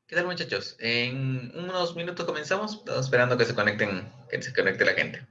¿Qué tal, muchachos? En unos minutos comenzamos. Estamos esperando que se conecte la gente.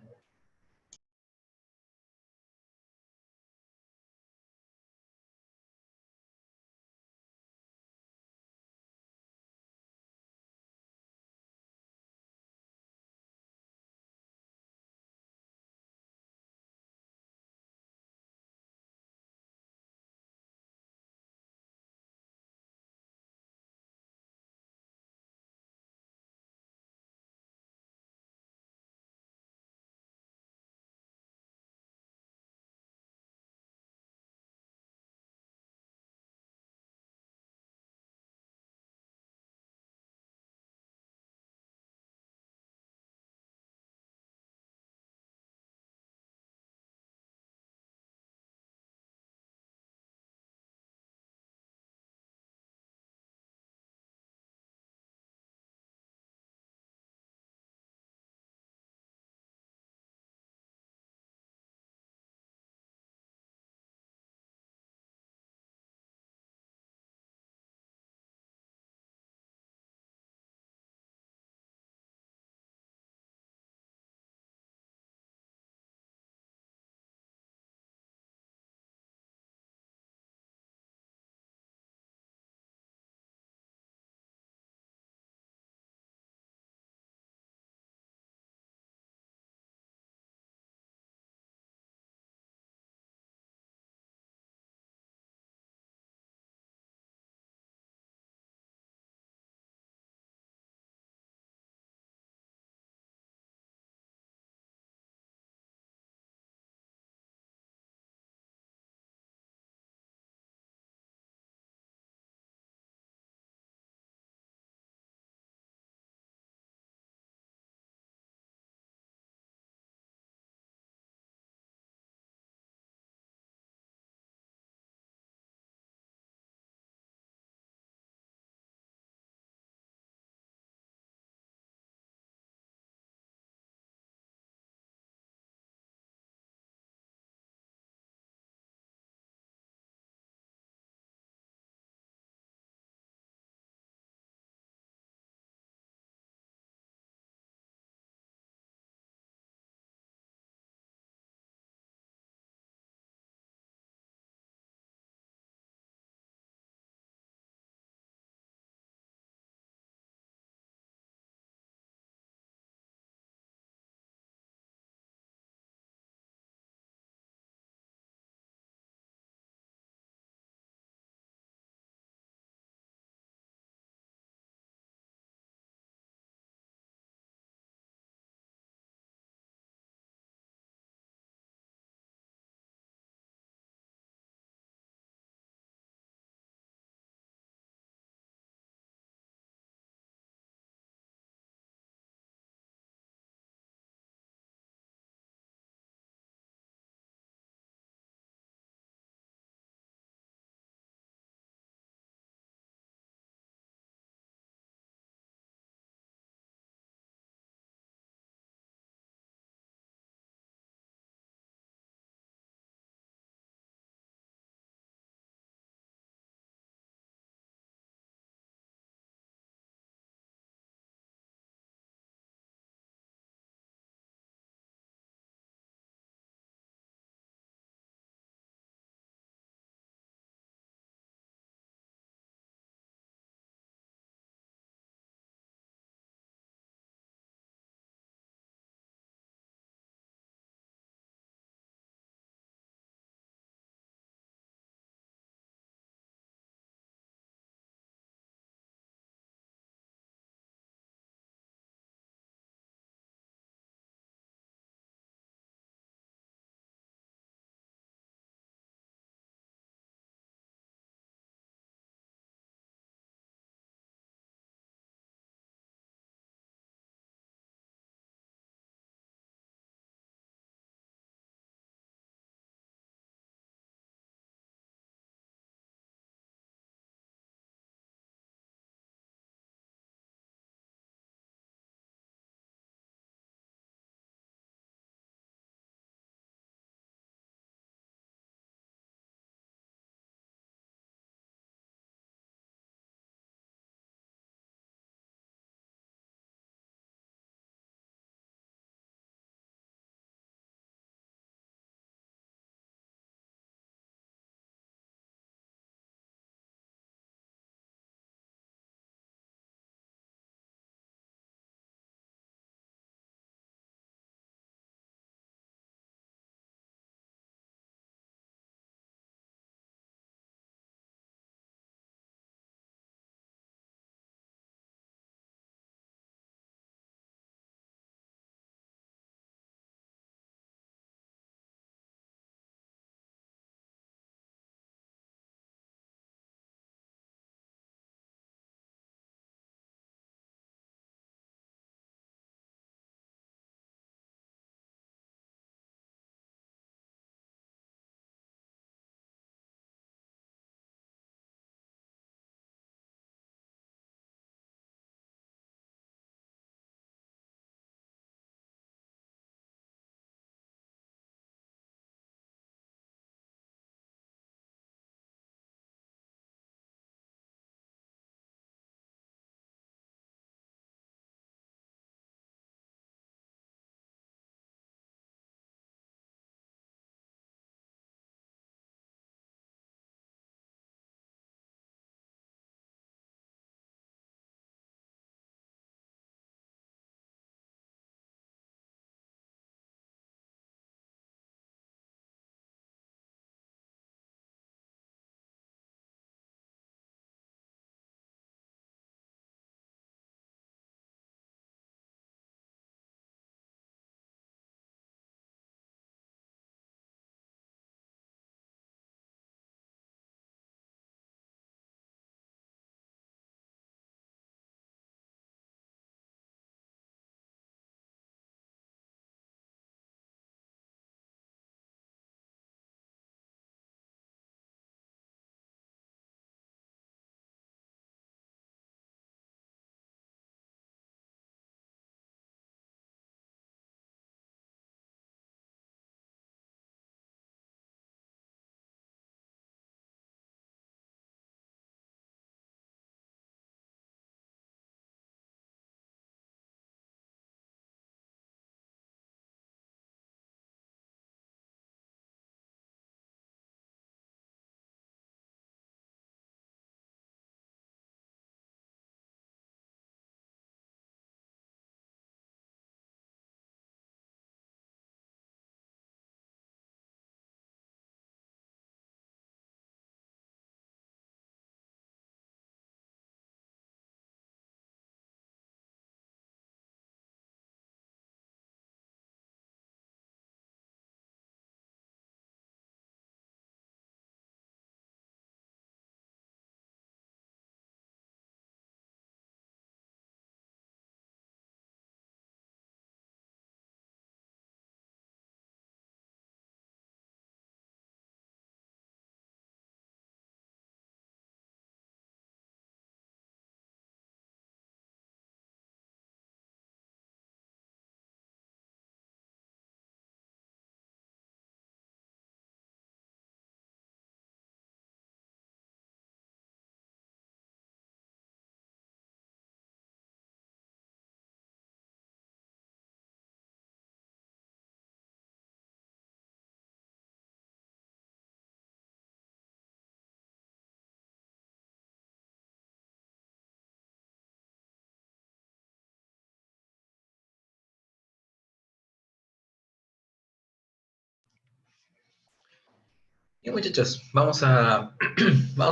Bien, muchachos, vamos a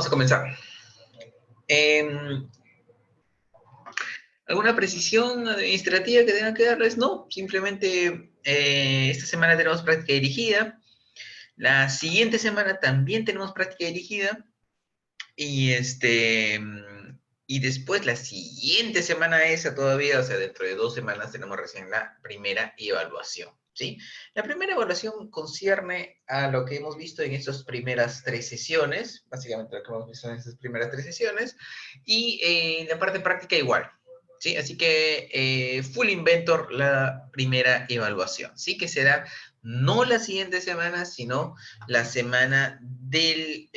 comenzar. Em, ¿Alguna precisión administrativa que tengan que darles? No, simplemente esta semana tenemos práctica dirigida. La siguiente semana también tenemos práctica dirigida. Y y después la siguiente semana esa todavía, o sea, dentro de 2 semanas tenemos recién la primera evaluación, ¿sí? La primera evaluación concierne a lo que hemos visto en estas primeras 3 sesiones, básicamente lo que hemos visto en estas primeras 3 sesiones, y la parte práctica igual, ¿sí? Así que Full Inventor la primera evaluación, ¿sí? Que será no la siguiente semana, sino la semana del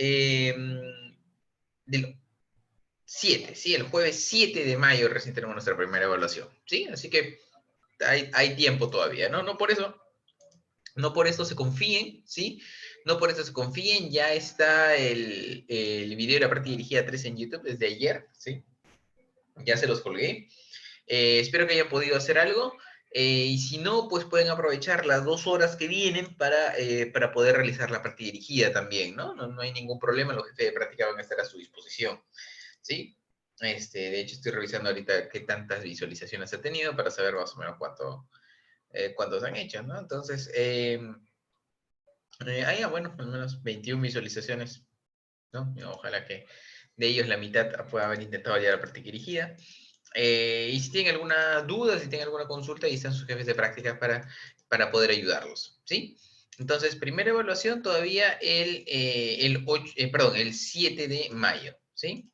7, ¿sí? El jueves 7 de mayo recién tenemos nuestra primera evaluación, ¿sí? Así que hay tiempo todavía, ¿no? No por eso se confíen, ¿sí? No por eso se confíen, ya está el video de la práctica dirigida 3 en YouTube desde ayer, ¿sí? Ya se los colgué. Espero que hayan podido hacer algo. Y si no, pues pueden aprovechar las 2 horas que vienen para poder realizar la práctica dirigida también, ¿no? No hay ningún problema, los jefes de práctica van a estar a su disposición. ¿Sí? De hecho, estoy revisando ahorita qué tantas visualizaciones ha tenido para saber más o menos cuántos han hecho, ¿no? Entonces, bueno, al menos 21 visualizaciones, ¿no? Ojalá que de ellos la mitad pueda haber intentado ya la práctica dirigida. Y si tienen alguna duda, si tienen alguna consulta, ahí están sus jefes de práctica para poder ayudarlos, ¿sí? Entonces, primera evaluación todavía el 7 de mayo, ¿sí?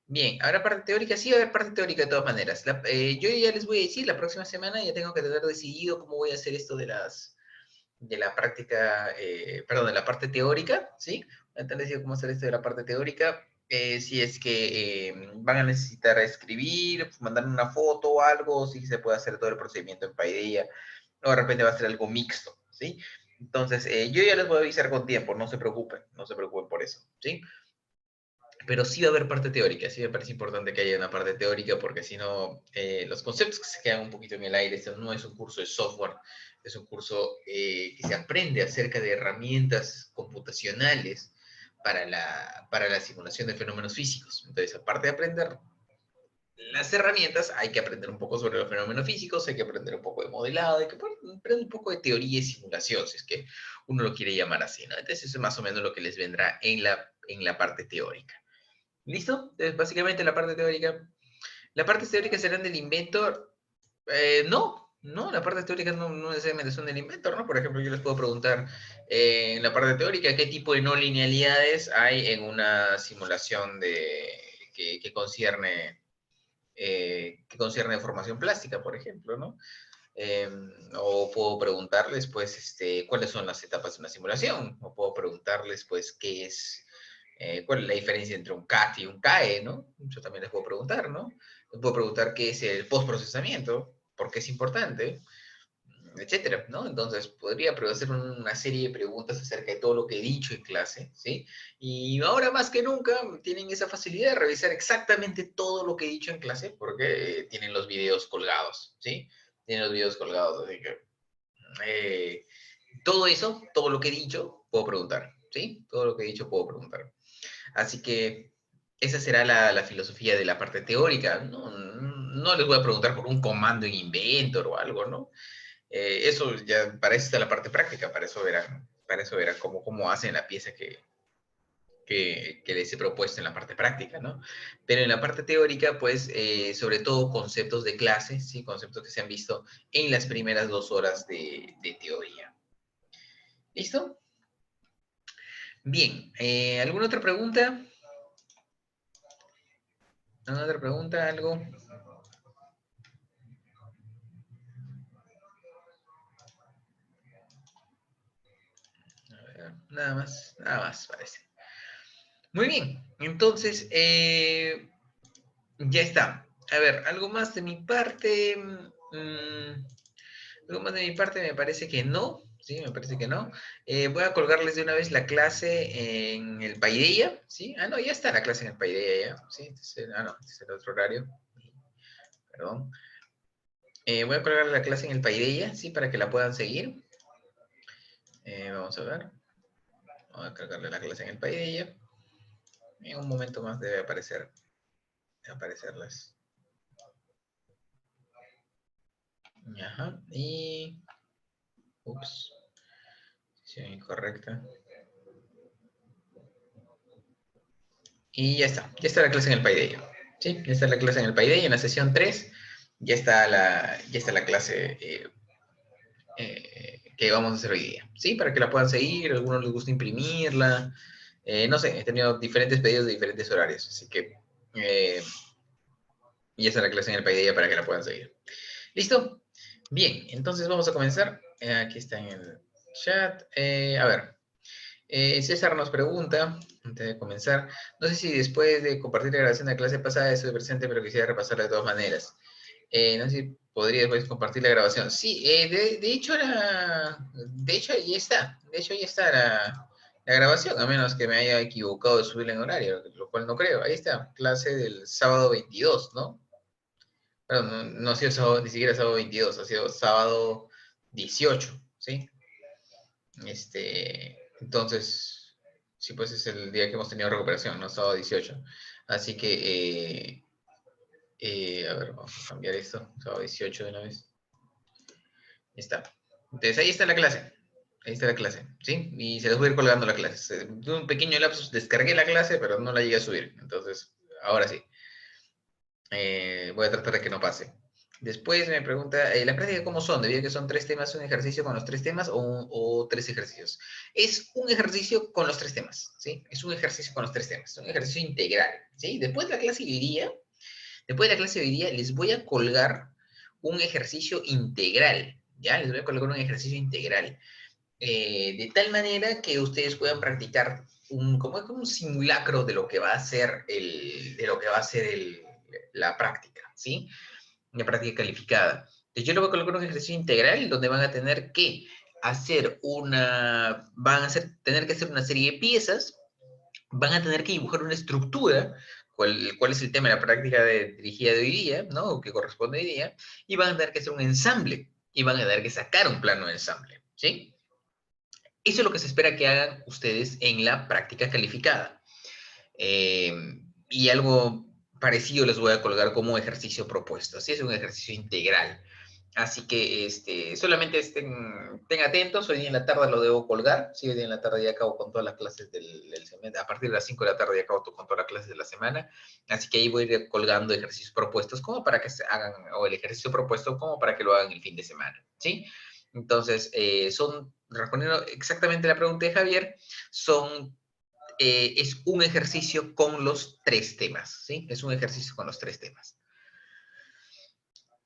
Bien, ahora parte teórica, sí va a haber parte teórica de todas maneras. Yo ya les voy a decir, la próxima semana ya tengo que tener decidido cómo voy a hacer esto de la práctica, perdón, de la parte teórica, ¿sí? Voy a tener decidido cómo hacer esto de la parte teórica. Si es que van a necesitar escribir, mandar una foto o algo, si se puede hacer todo el procedimiento en Paideia, o de repente va a ser algo mixto, ¿sí? Entonces, yo ya les voy a avisar con tiempo, no se preocupen por eso, ¿sí? Pero sí va a haber parte teórica, sí me parece importante que haya una parte teórica, porque si no, los conceptos que se quedan un poquito en el aire, esto no es un curso de software, es un curso que se aprende acerca de herramientas computacionales para la simulación de fenómenos físicos. Entonces, aparte de aprender las herramientas, hay que aprender un poco sobre los fenómenos físicos, hay que aprender un poco de modelado, hay que aprender un poco de teoría y simulación, si es que uno lo quiere llamar así, ¿no? Entonces, eso es más o menos lo que les vendrá en la parte teórica. ¿Listo? Entonces, básicamente la parte teórica. La parte teórica serán del Inventor. No, la parte teórica no necesariamente son del Inventor, ¿no? Por ejemplo, yo les puedo preguntar en la parte teórica qué tipo de no linealidades hay en una simulación que concierne formación plástica, por ejemplo, ¿no? Eh, o puedo preguntarles, pues, cuáles son las etapas de una simulación, o puedo preguntarles, pues, cuál es la diferencia entre un CAT y un CAE, ¿no? Yo también les puedo preguntar, ¿no? Les puedo preguntar qué es el postprocesamiento, por qué es importante, etcétera, ¿no? Entonces, podría hacer una serie de preguntas acerca de todo lo que he dicho en clase, ¿sí? Y ahora más que nunca tienen esa facilidad de revisar exactamente todo lo que he dicho en clase porque tienen los videos colgados, ¿sí? Tienen los videos colgados, así que eh, todo eso, todo lo que he dicho, puedo preguntar, ¿sí? Todo lo que he dicho puedo preguntar. Así que esa será la filosofía de la parte teórica. No les voy a preguntar por un comando en Inventor o algo, ¿no? Eso ya, para eso está la parte práctica, para eso verán cómo hacen la pieza que les he propuesto en la parte práctica, ¿no? Pero en la parte teórica, pues, sobre todo conceptos de clase, ¿sí? Conceptos que se han visto en las primeras 2 horas de teoría. ¿Listo? Bien, ¿alguna otra pregunta? ¿Alguna otra pregunta? ¿Algo? A ver, nada más parece. Muy bien, entonces, ya está. A ver, algo más de mi parte. Algo más de mi parte me parece que no. Sí, me parece que no. Voy a colgarles de una vez la clase en el Paideia, ¿sí? Ah, no, ya está la clase en el Paideia ya. Sí, no, este es el otro horario. Perdón. Voy a colgar la clase en el Paideia, ¿sí? Para que la puedan seguir. Vamos a ver. Vamos a cargarle la clase en el Paideia. En un momento más debe aparecerlas. Ajá, y... Ups. Sesión incorrecta. Y ya está la clase en el Paideia. ¿Sí? Ya está la clase en el Paideia, en la sesión 3. Ya está la clase que vamos a hacer hoy día. ¿Sí? Para que la puedan seguir, a algunos les gusta imprimirla. No sé, he tenido diferentes pedidos de diferentes horarios. Así que ya está la clase en el Paideia para que la puedan seguir. ¿Listo? Bien, entonces vamos a comenzar. Aquí está en el chat. A ver, César nos pregunta, antes de comenzar, no sé si después de compartir la grabación de la clase pasada estoy presente, pero quisiera repasarla de todas maneras. No sé si podría después compartir la grabación. Sí, de hecho ahí está. De hecho ahí está la grabación, a menos que me haya equivocado de subirla en horario, lo cual no creo. Ahí está, clase del sábado 22, ¿no? Bueno, no ha sido sábado, ni siquiera sábado 22, ha sido sábado 18, ¿sí? Entonces, sí, pues es el día que hemos tenido recuperación, ¿no? Sábado 18. Así que, a ver, vamos a cambiar esto, sábado 18 de una vez. Ahí está. Entonces, ahí está la clase. Ahí está la clase, ¿sí? Y se les voy a ir colgando la clase. Tuve un pequeño lapsus, descargué la clase, pero no la llegué a subir. Entonces, ahora sí. Voy a tratar de que no pase. Después me pregunta, ¿las prácticas cómo son? Debido a que son 3 temas, ¿un ejercicio con los 3 temas o 3 ejercicios? Es un ejercicio con los 3 temas, ¿sí? Es un ejercicio con los 3 temas, es un ejercicio integral, ¿sí? Después de la clase de hoy día, les voy a colgar un ejercicio integral, ¿ya? Les voy a colgar un ejercicio integral. De tal manera que ustedes puedan practicar como un simulacro de lo que va a ser la práctica, ¿sí? Una práctica calificada. Entonces yo les voy a colocar un ejercicio integral donde van a tener que tener que hacer una serie de piezas, van a tener que dibujar una estructura, cuál es el tema de la práctica dirigida de hoy día, ¿no? O que corresponde hoy día, y van a tener que hacer un ensamble, y van a tener que sacar un plano de ensamble, ¿sí? Eso es lo que se espera que hagan ustedes en la práctica calificada. Eh, y algo parecido les voy a colgar como ejercicio propuesto. Así es un ejercicio integral. Así que solamente estén atentos. Hoy día en la tarde lo debo colgar. Sí, hoy día en la tarde ya acabo con todas las clases del semestre. A partir de las 5 de la tarde ya acabo con todas las clases de la semana. Así que ahí voy a ir colgando ejercicios propuestos como para que se hagan, o el ejercicio propuesto como para que lo hagan el fin de semana. ¿Sí? Entonces, respondiendo exactamente a la pregunta de Javier, es un ejercicio con los 3 temas, ¿sí? Es un ejercicio con los 3 temas.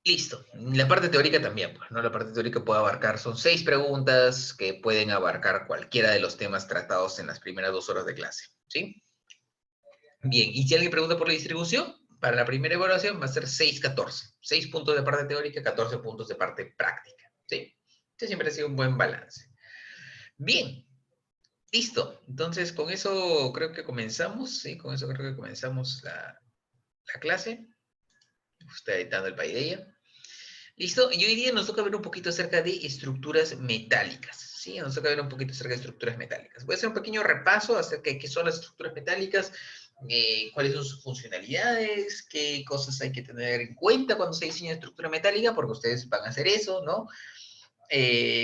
Listo. La parte teórica también, pues, ¿no? La parte teórica puede abarcar, son 6 preguntas que pueden abarcar cualquiera de los temas tratados en las primeras 2 horas de clase, ¿sí? Bien, y si alguien pregunta por la distribución, para la primera evaluación va a ser 6-14. 6 puntos de parte teórica, 14 puntos de parte práctica, ¿sí? Este siempre ha sido un buen balance. Bien, listo. Entonces, con eso creo que comenzamos, ¿sí? Con eso creo que comenzamos la clase. Está editando el Paideia. ¿Listo? Y hoy día nos toca ver un poquito acerca de estructuras metálicas. ¿Sí? Nos toca ver un poquito acerca de estructuras metálicas. Voy a hacer un pequeño repaso acerca de qué son las estructuras metálicas, cuáles son sus funcionalidades, qué cosas hay que tener en cuenta cuando se diseña estructura metálica, porque ustedes van a hacer eso, ¿no?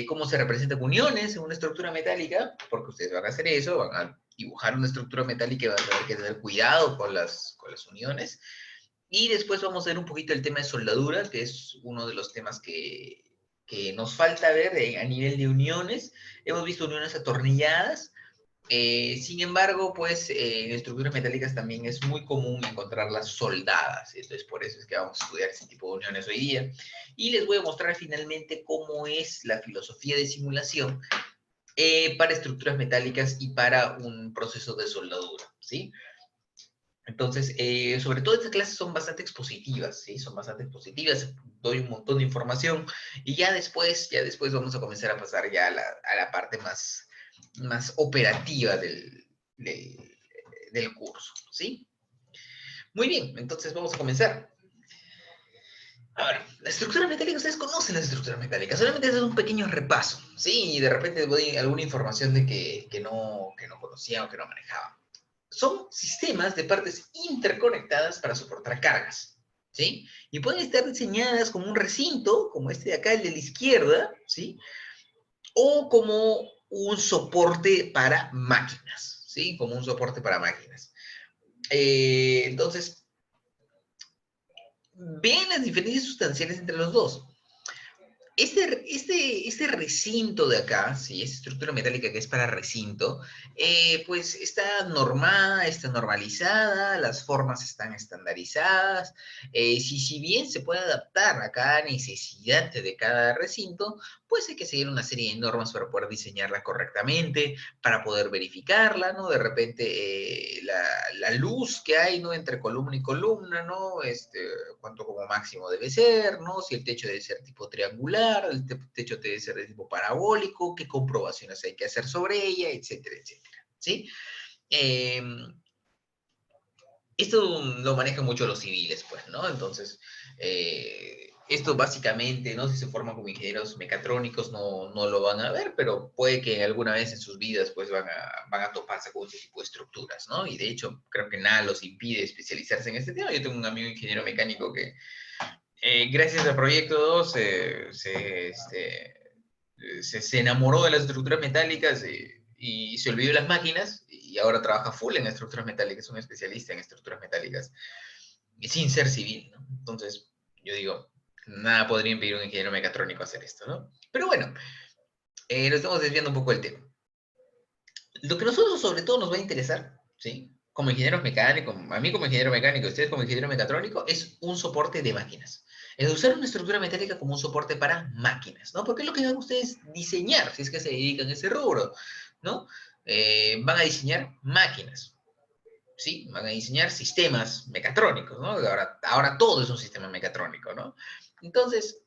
Cómo se representan uniones en una estructura metálica, porque ustedes van a hacer eso, van a dibujar una estructura metálica y van a tener que tener cuidado con las uniones. Y después vamos a ver un poquito el tema de soldadura, que es uno de los temas que nos falta ver a nivel de uniones. Hemos visto uniones atornilladas. Sin embargo, pues en estructuras metálicas también es muy común encontrarlas soldadas. Entonces, por eso es que vamos a estudiar ese tipo de uniones hoy día. Y les voy a mostrar finalmente cómo es la filosofía de simulación para estructuras metálicas y para un proceso de soldadura, ¿sí? Entonces, sobre todo estas clases son bastante expositivas, ¿sí? Son bastante expositivas, doy un montón de información y ya después vamos a comenzar a pasar ya a la parte más operativa del curso, ¿sí? Muy bien, entonces vamos a comenzar. A ver, la estructura metálica, ustedes conocen la estructura metálica, solamente es un pequeño repaso, ¿sí? Y de repente doy alguna información de que no conocía o que no manejaba. Son sistemas de partes interconectadas para soportar cargas, ¿sí? Y pueden estar diseñadas como un recinto, como este de acá, el de la izquierda, ¿sí? O como un soporte para máquinas, ¿sí? Como un soporte para máquinas. Entonces, ven las diferencias sustanciales entre los dos. Este recinto de acá, sí, esta estructura metálica que es para recinto, pues está normada, está normalizada, las formas están estandarizadas. Si bien se puede adaptar a cada necesidad de cada recinto, pues hay que seguir una serie de normas para poder diseñarla correctamente, para poder verificarla, ¿no? De repente, la luz que hay, ¿no? Entre columna y columna, ¿no? Cuánto como máximo debe ser, ¿no? Si el techo debe ser tipo triangular, el techo debe ser de tipo parabólico, qué comprobaciones hay que hacer sobre ella, etcétera, etcétera, ¿sí? Eh, Esto lo manejan mucho los civiles, pues, ¿no? Entonces, esto básicamente, ¿no? Si se forman como ingenieros mecatrónicos, no lo van a ver, pero puede que alguna vez en sus vidas, pues, van a toparse con este tipo de estructuras, ¿no? Y de hecho, creo que nada los impide especializarse en este tema. Yo tengo un amigo ingeniero mecánico que, gracias al proyecto 2, se enamoró de las estructuras metálicas y se olvidó de las máquinas y ahora trabaja full en estructuras metálicas, es un especialista en estructuras metálicas y sin ser civil, ¿no? Entonces, yo digo, nada podría impedir a un ingeniero mecatrónico hacer esto, ¿no? Pero bueno, nos estamos desviando un poco del tema. Lo que nosotros sobre todo nos va a interesar, ¿sí? Como ingenieros mecánicos, a mí como ingeniero mecánico, ustedes como ingeniero mecatrónico, es un soporte de máquinas. Es usar una estructura metálica como un soporte para máquinas, ¿no? Porque es lo que van ustedes diseñar, si es que se dedican a ese rubro, ¿no? Van a diseñar máquinas, ¿sí? Van a diseñar sistemas mecatrónicos, ¿no? Ahora todo es un sistema mecatrónico, ¿no? Entonces,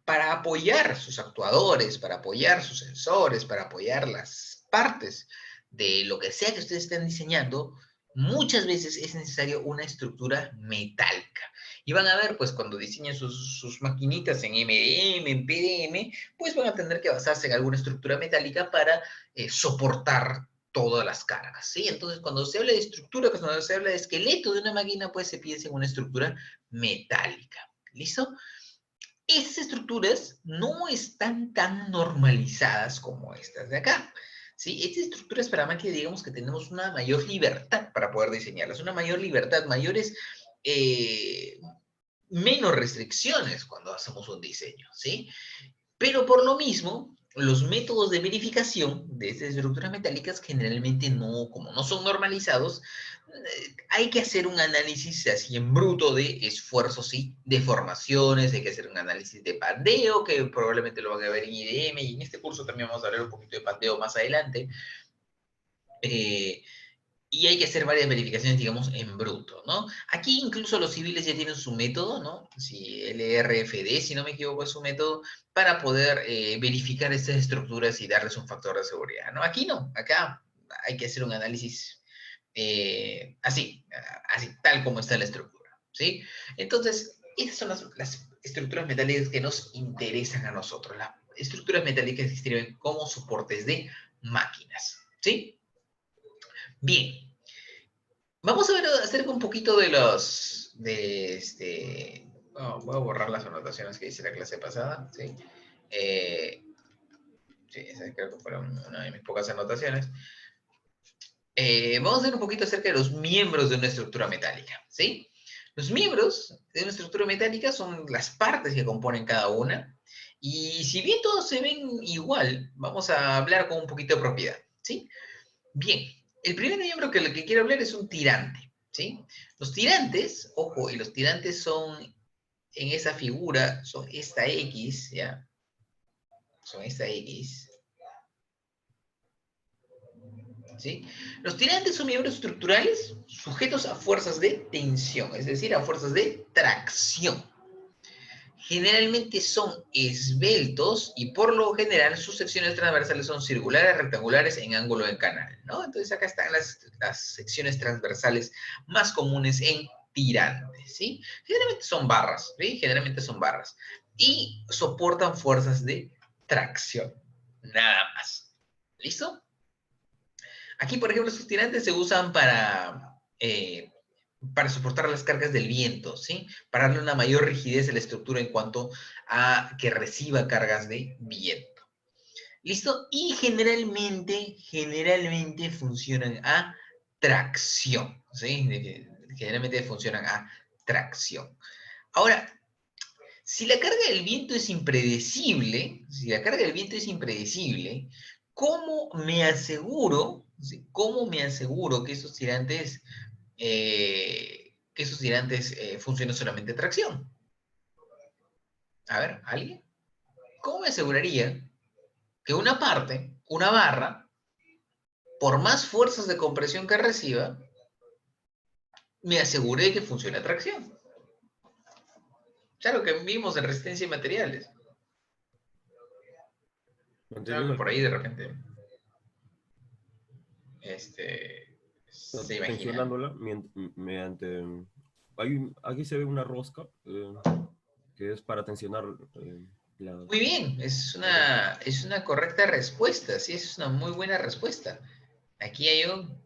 para apoyar sus actuadores, para apoyar sus sensores, para apoyar las partes de lo que sea que ustedes estén diseñando, muchas veces es necesario una estructura metálica. Y van a ver, pues cuando diseñen sus maquinitas en MDM, en PDM, pues van a tener que basarse en alguna estructura metálica para soportar todas las cargas, ¿sí? Entonces, cuando se habla de estructura, cuando se habla de esqueleto de una máquina, pues se piensa en una estructura metálica. ¿Listo? Esas estructuras no están tan normalizadas como estas de acá. ¿Sí? Estas estructuras para máquinas, digamos que tenemos una mayor libertad para poder diseñarlas, una mayor libertad, mayores, eh, menos restricciones cuando hacemos un diseño, ¿sí? Pero por lo mismo, los métodos de verificación de estas estructuras metálicas generalmente no, como no son normalizados, hay que hacer un análisis así en bruto de esfuerzos y deformaciones, hay que hacer un análisis de pandeo, que probablemente lo van a ver en IDM, y en este curso también vamos a hablar un poquito de pandeo más adelante. Eh, y hay que hacer varias verificaciones, digamos, en bruto, ¿no? Aquí incluso los civiles ya tienen su método, ¿no? Si LRFD, si no me equivoco, es su método para poder verificar estas estructuras y darles un factor de seguridad, ¿no? Aquí no, acá hay que hacer un análisis así, así, tal como está la estructura, ¿sí? Entonces, esas son las estructuras metálicas que nos interesan a nosotros, las estructuras metálicas que sirven como soportes de máquinas, ¿sí? Bien, vamos a ver acerca un poquito de voy a borrar las anotaciones que hice la clase pasada, ¿sí? Eh, sí, esa creo que fueron una de mis pocas anotaciones. Vamos a ver un poquito acerca de los miembros de una estructura metálica, ¿sí? Los miembros de una estructura metálica son las partes que componen cada una, y si bien todos se ven igual, vamos a hablar con un poquito de propiedad, ¿sí? Bien, el primer miembro que quiero hablar es un tirante, ¿sí? Los tirantes, ojo, y los tirantes son, en esa figura, son esta X, ¿ya? Son esta X, ¿sí? Los tirantes son miembros estructurales sujetos a fuerzas de tensión, es decir, a fuerzas de tracción. Generalmente son esbeltos y por lo general sus secciones transversales son circulares, rectangulares en ángulo de canal, ¿no? Entonces acá están las secciones transversales más comunes en tirantes, ¿sí? Generalmente son barras, ¿sí? Generalmente son barras. Y soportan fuerzas de tracción, nada más. ¿Listo? Aquí, por ejemplo, estos tirantes se usan para soportar las cargas del viento, ¿sí? Para darle una mayor rigidez a la estructura en cuanto a que reciba cargas de viento. ¿Listo? Y generalmente funcionan a tracción, ¿sí? Generalmente funcionan a tracción. Ahora, si la carga del viento es impredecible, ¿cómo me aseguro, ¿sí? ¿Cómo me aseguro que esos tirantes funcionen solamente a tracción? A ver, ¿alguien? ¿Cómo me aseguraría que una barra, por más fuerzas de compresión que reciba, me asegure que funcione a tracción? Claro que vimos en resistencia y materiales. Claro que Manteniendo, por ahí de repente se imaginan. tensionándola mediante... Aquí se ve una rosca que es para tensionar la... Muy bien, es una correcta respuesta, sí, es una muy buena respuesta. Aquí hay un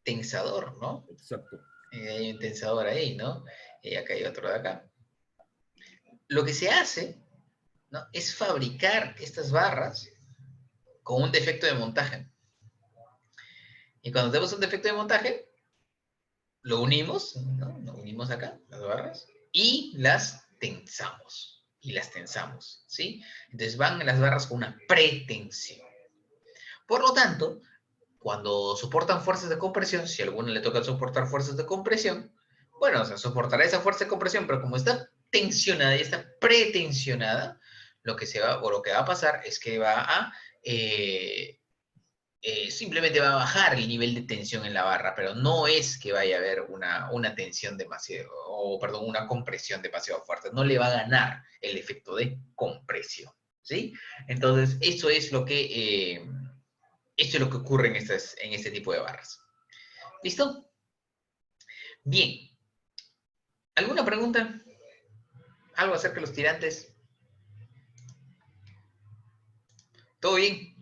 tensador, ¿no? Exacto. Hay un tensador ahí, ¿no? Y acá hay otro de acá. Lo que se hace, ¿no? Es fabricar estas barras con un defecto de montaje. Y cuando tenemos un defecto de montaje, lo unimos, ¿no? Lo unimos acá, las barras, y las tensamos. Y las tensamos, ¿sí? Entonces van las barras con una pretensión. Por lo tanto, cuando soportan fuerzas de compresión, si a alguno le toca soportar fuerzas de compresión, bueno, o sea, soportará esa fuerza de compresión, pero como está tensionada y está pretensionada, lo que va a pasar es que va a simplemente va a bajar el nivel de tensión en la barra, pero no es que vaya a haber una tensión demasiado, o perdón, una compresión demasiado fuerte. No le va a ganar el efecto de compresión, ¿sí? Entonces, esto es lo que ocurre en este tipo de barras. ¿Listo? Bien. ¿Alguna pregunta? ¿Algo acerca de los tirantes? ¿Todo bien?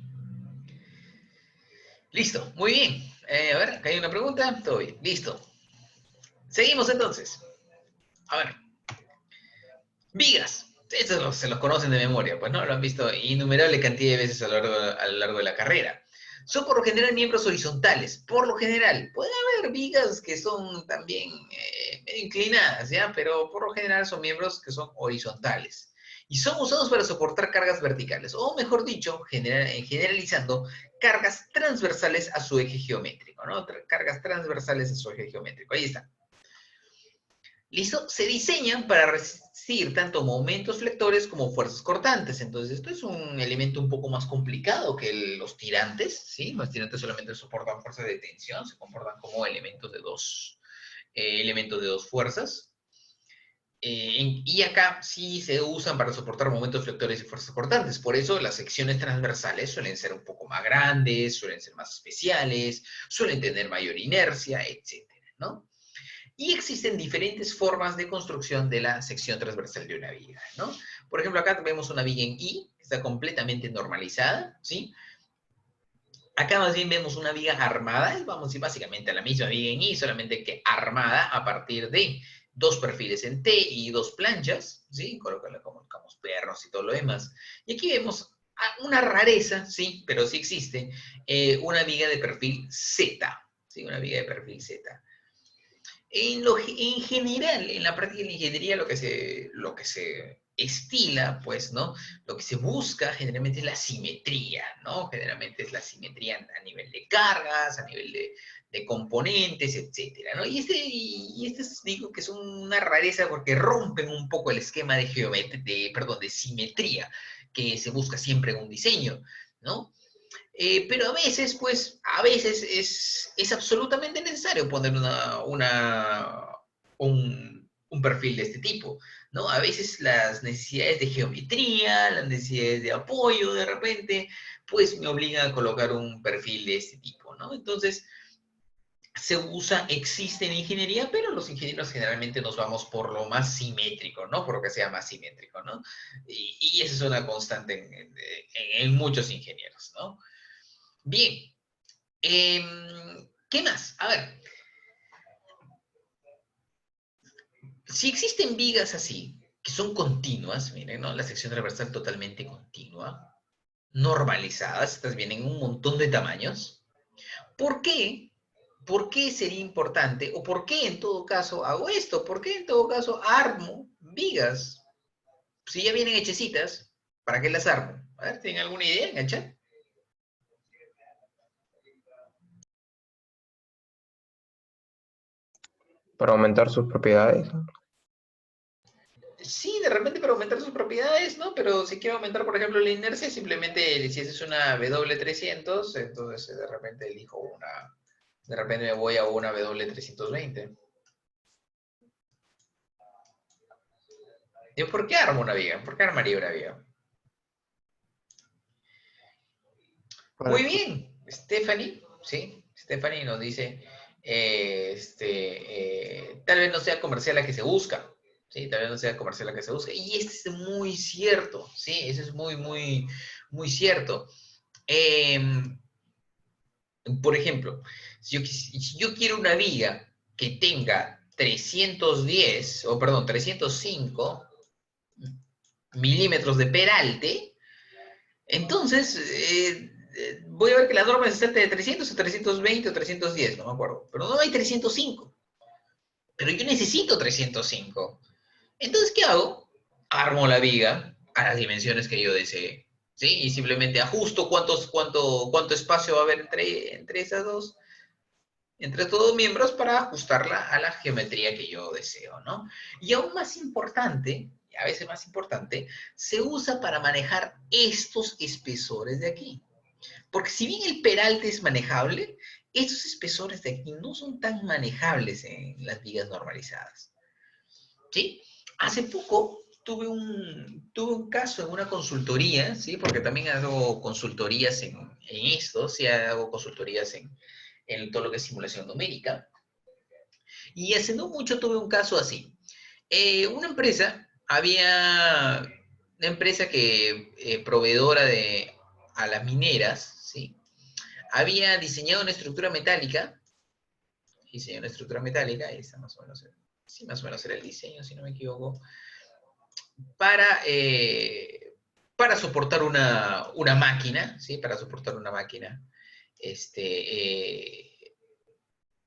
Listo, muy bien. A ver, acá hay una pregunta. Todo bien, listo. Seguimos entonces. A ver, vigas. Estos se los conocen de memoria, pues no lo han visto innumerable cantidad de veces a lo largo de la carrera. Son por lo general miembros horizontales. Por lo general, puede haber vigas que son también medio inclinadas, ¿ya? Pero por lo general son miembros que son horizontales. Y son usados para soportar cargas verticales, o mejor dicho, generalizando, cargas transversales a su eje geométrico, ¿no? Cargas transversales a su eje geométrico. Ahí está. ¿Listo? Se diseñan para resistir tanto momentos flectores como fuerzas cortantes. Entonces, esto es un elemento un poco más complicado que los tirantes, ¿sí? Los tirantes solamente soportan fuerzas de tensión, se comportan como elementos de dos fuerzas. Y acá sí se usan para soportar momentos flectores y fuerzas cortantes. Por eso las secciones transversales suelen ser un poco más grandes, suelen ser más especiales, suelen tener mayor inercia, etcétera, ¿no? Y existen diferentes formas de construcción de la sección transversal de una viga, ¿no? Por ejemplo, acá vemos una viga en I, que está completamente normalizada, ¿sí? Acá más bien vemos una viga armada, y vamos a ir básicamente a la misma viga en I, solamente que armada a partir de dos perfiles en T y dos planchas, ¿sí? Colocamos pernos y todo lo demás. Y aquí vemos una rareza, ¿sí? Pero sí existe, una viga de perfil Z, ¿sí? Una viga de perfil Z. En general, en la práctica de la ingeniería, lo que se estila, pues, ¿no? Lo que se busca generalmente es la simetría, ¿no? Generalmente es la simetría a nivel de cargas, a nivel de componentes, etcétera, ¿no? Digo que es una rareza porque rompen un poco el esquema de de simetría que se busca siempre en un diseño, ¿no? Pero a veces es absolutamente necesario poner un perfil de este tipo, ¿no? A veces las necesidades de geometría, las necesidades de apoyo, de repente, pues me obligan a colocar un perfil de este tipo, ¿no? Entonces, se usa, existe en ingeniería, pero los ingenieros generalmente nos vamos por lo más simétrico, ¿no? Por lo que sea más simétrico, ¿no? Y esa es una constante en muchos ingenieros, ¿no? Bien, ¿qué más? A ver, si existen vigas así, que son continuas, miren, ¿no? La sección transversal totalmente continua, normalizadas, estas vienen en un montón de tamaños. ¿Por qué? ¿Por qué sería importante? ¿O por qué en todo caso hago esto? ¿Por qué en todo caso armo vigas? Si ya vienen hechecitas, ¿para qué las armo? A ver, ¿tienen alguna idea en el chat? Para aumentar sus propiedades, ¿no? Sí, de repente para aumentar sus propiedades, ¿no? Pero si quiero aumentar, por ejemplo, la inercia, simplemente si haces una W300, entonces de repente elijo una, de repente me voy a una W320. ¿Yo por qué armo una viga? ¿Por qué armaría una viga? Muy Para que, bien, Stephanie, ¿sí? Stephanie nos dice, tal vez no sea comercial la que se busca, ¿sí? Tal vez no sea comercial la que se busca. Y esto es muy cierto, ¿sí? Eso es muy, muy, muy cierto. Por ejemplo, si yo quiero una viga que tenga 310, o perdón, 305 milímetros de peralte, entonces voy a ver que la norma es de 300 o 320 o 310, no me acuerdo, pero no hay 305. Pero yo necesito 305. Entonces, ¿qué hago? Armo la viga a las dimensiones que yo desee, ¿sí? Y simplemente ajusto cuánto espacio va a haber entre esas dos, entre estos dos miembros para ajustarla a la geometría que yo deseo, ¿no? Y aún más importante, a veces más importante, se usa para manejar estos espesores de aquí. Porque si bien el peralte es manejable, estos espesores de aquí no son tan manejables en las vigas normalizadas, ¿sí? Hace poco tuve un caso en una consultoría, ¿sí? Porque también hago consultorías en esto, sí hago consultorías en todo lo que es simulación numérica. Y hace no mucho tuve un caso así. Una empresa, había una empresa que proveedora a las mineras, ¿sí? Había diseñado una estructura metálica, esa más o menos, sí, más o menos era el diseño, si no me equivoco, para, eh, para soportar una máquina, ¿sí? Para soportar una máquina,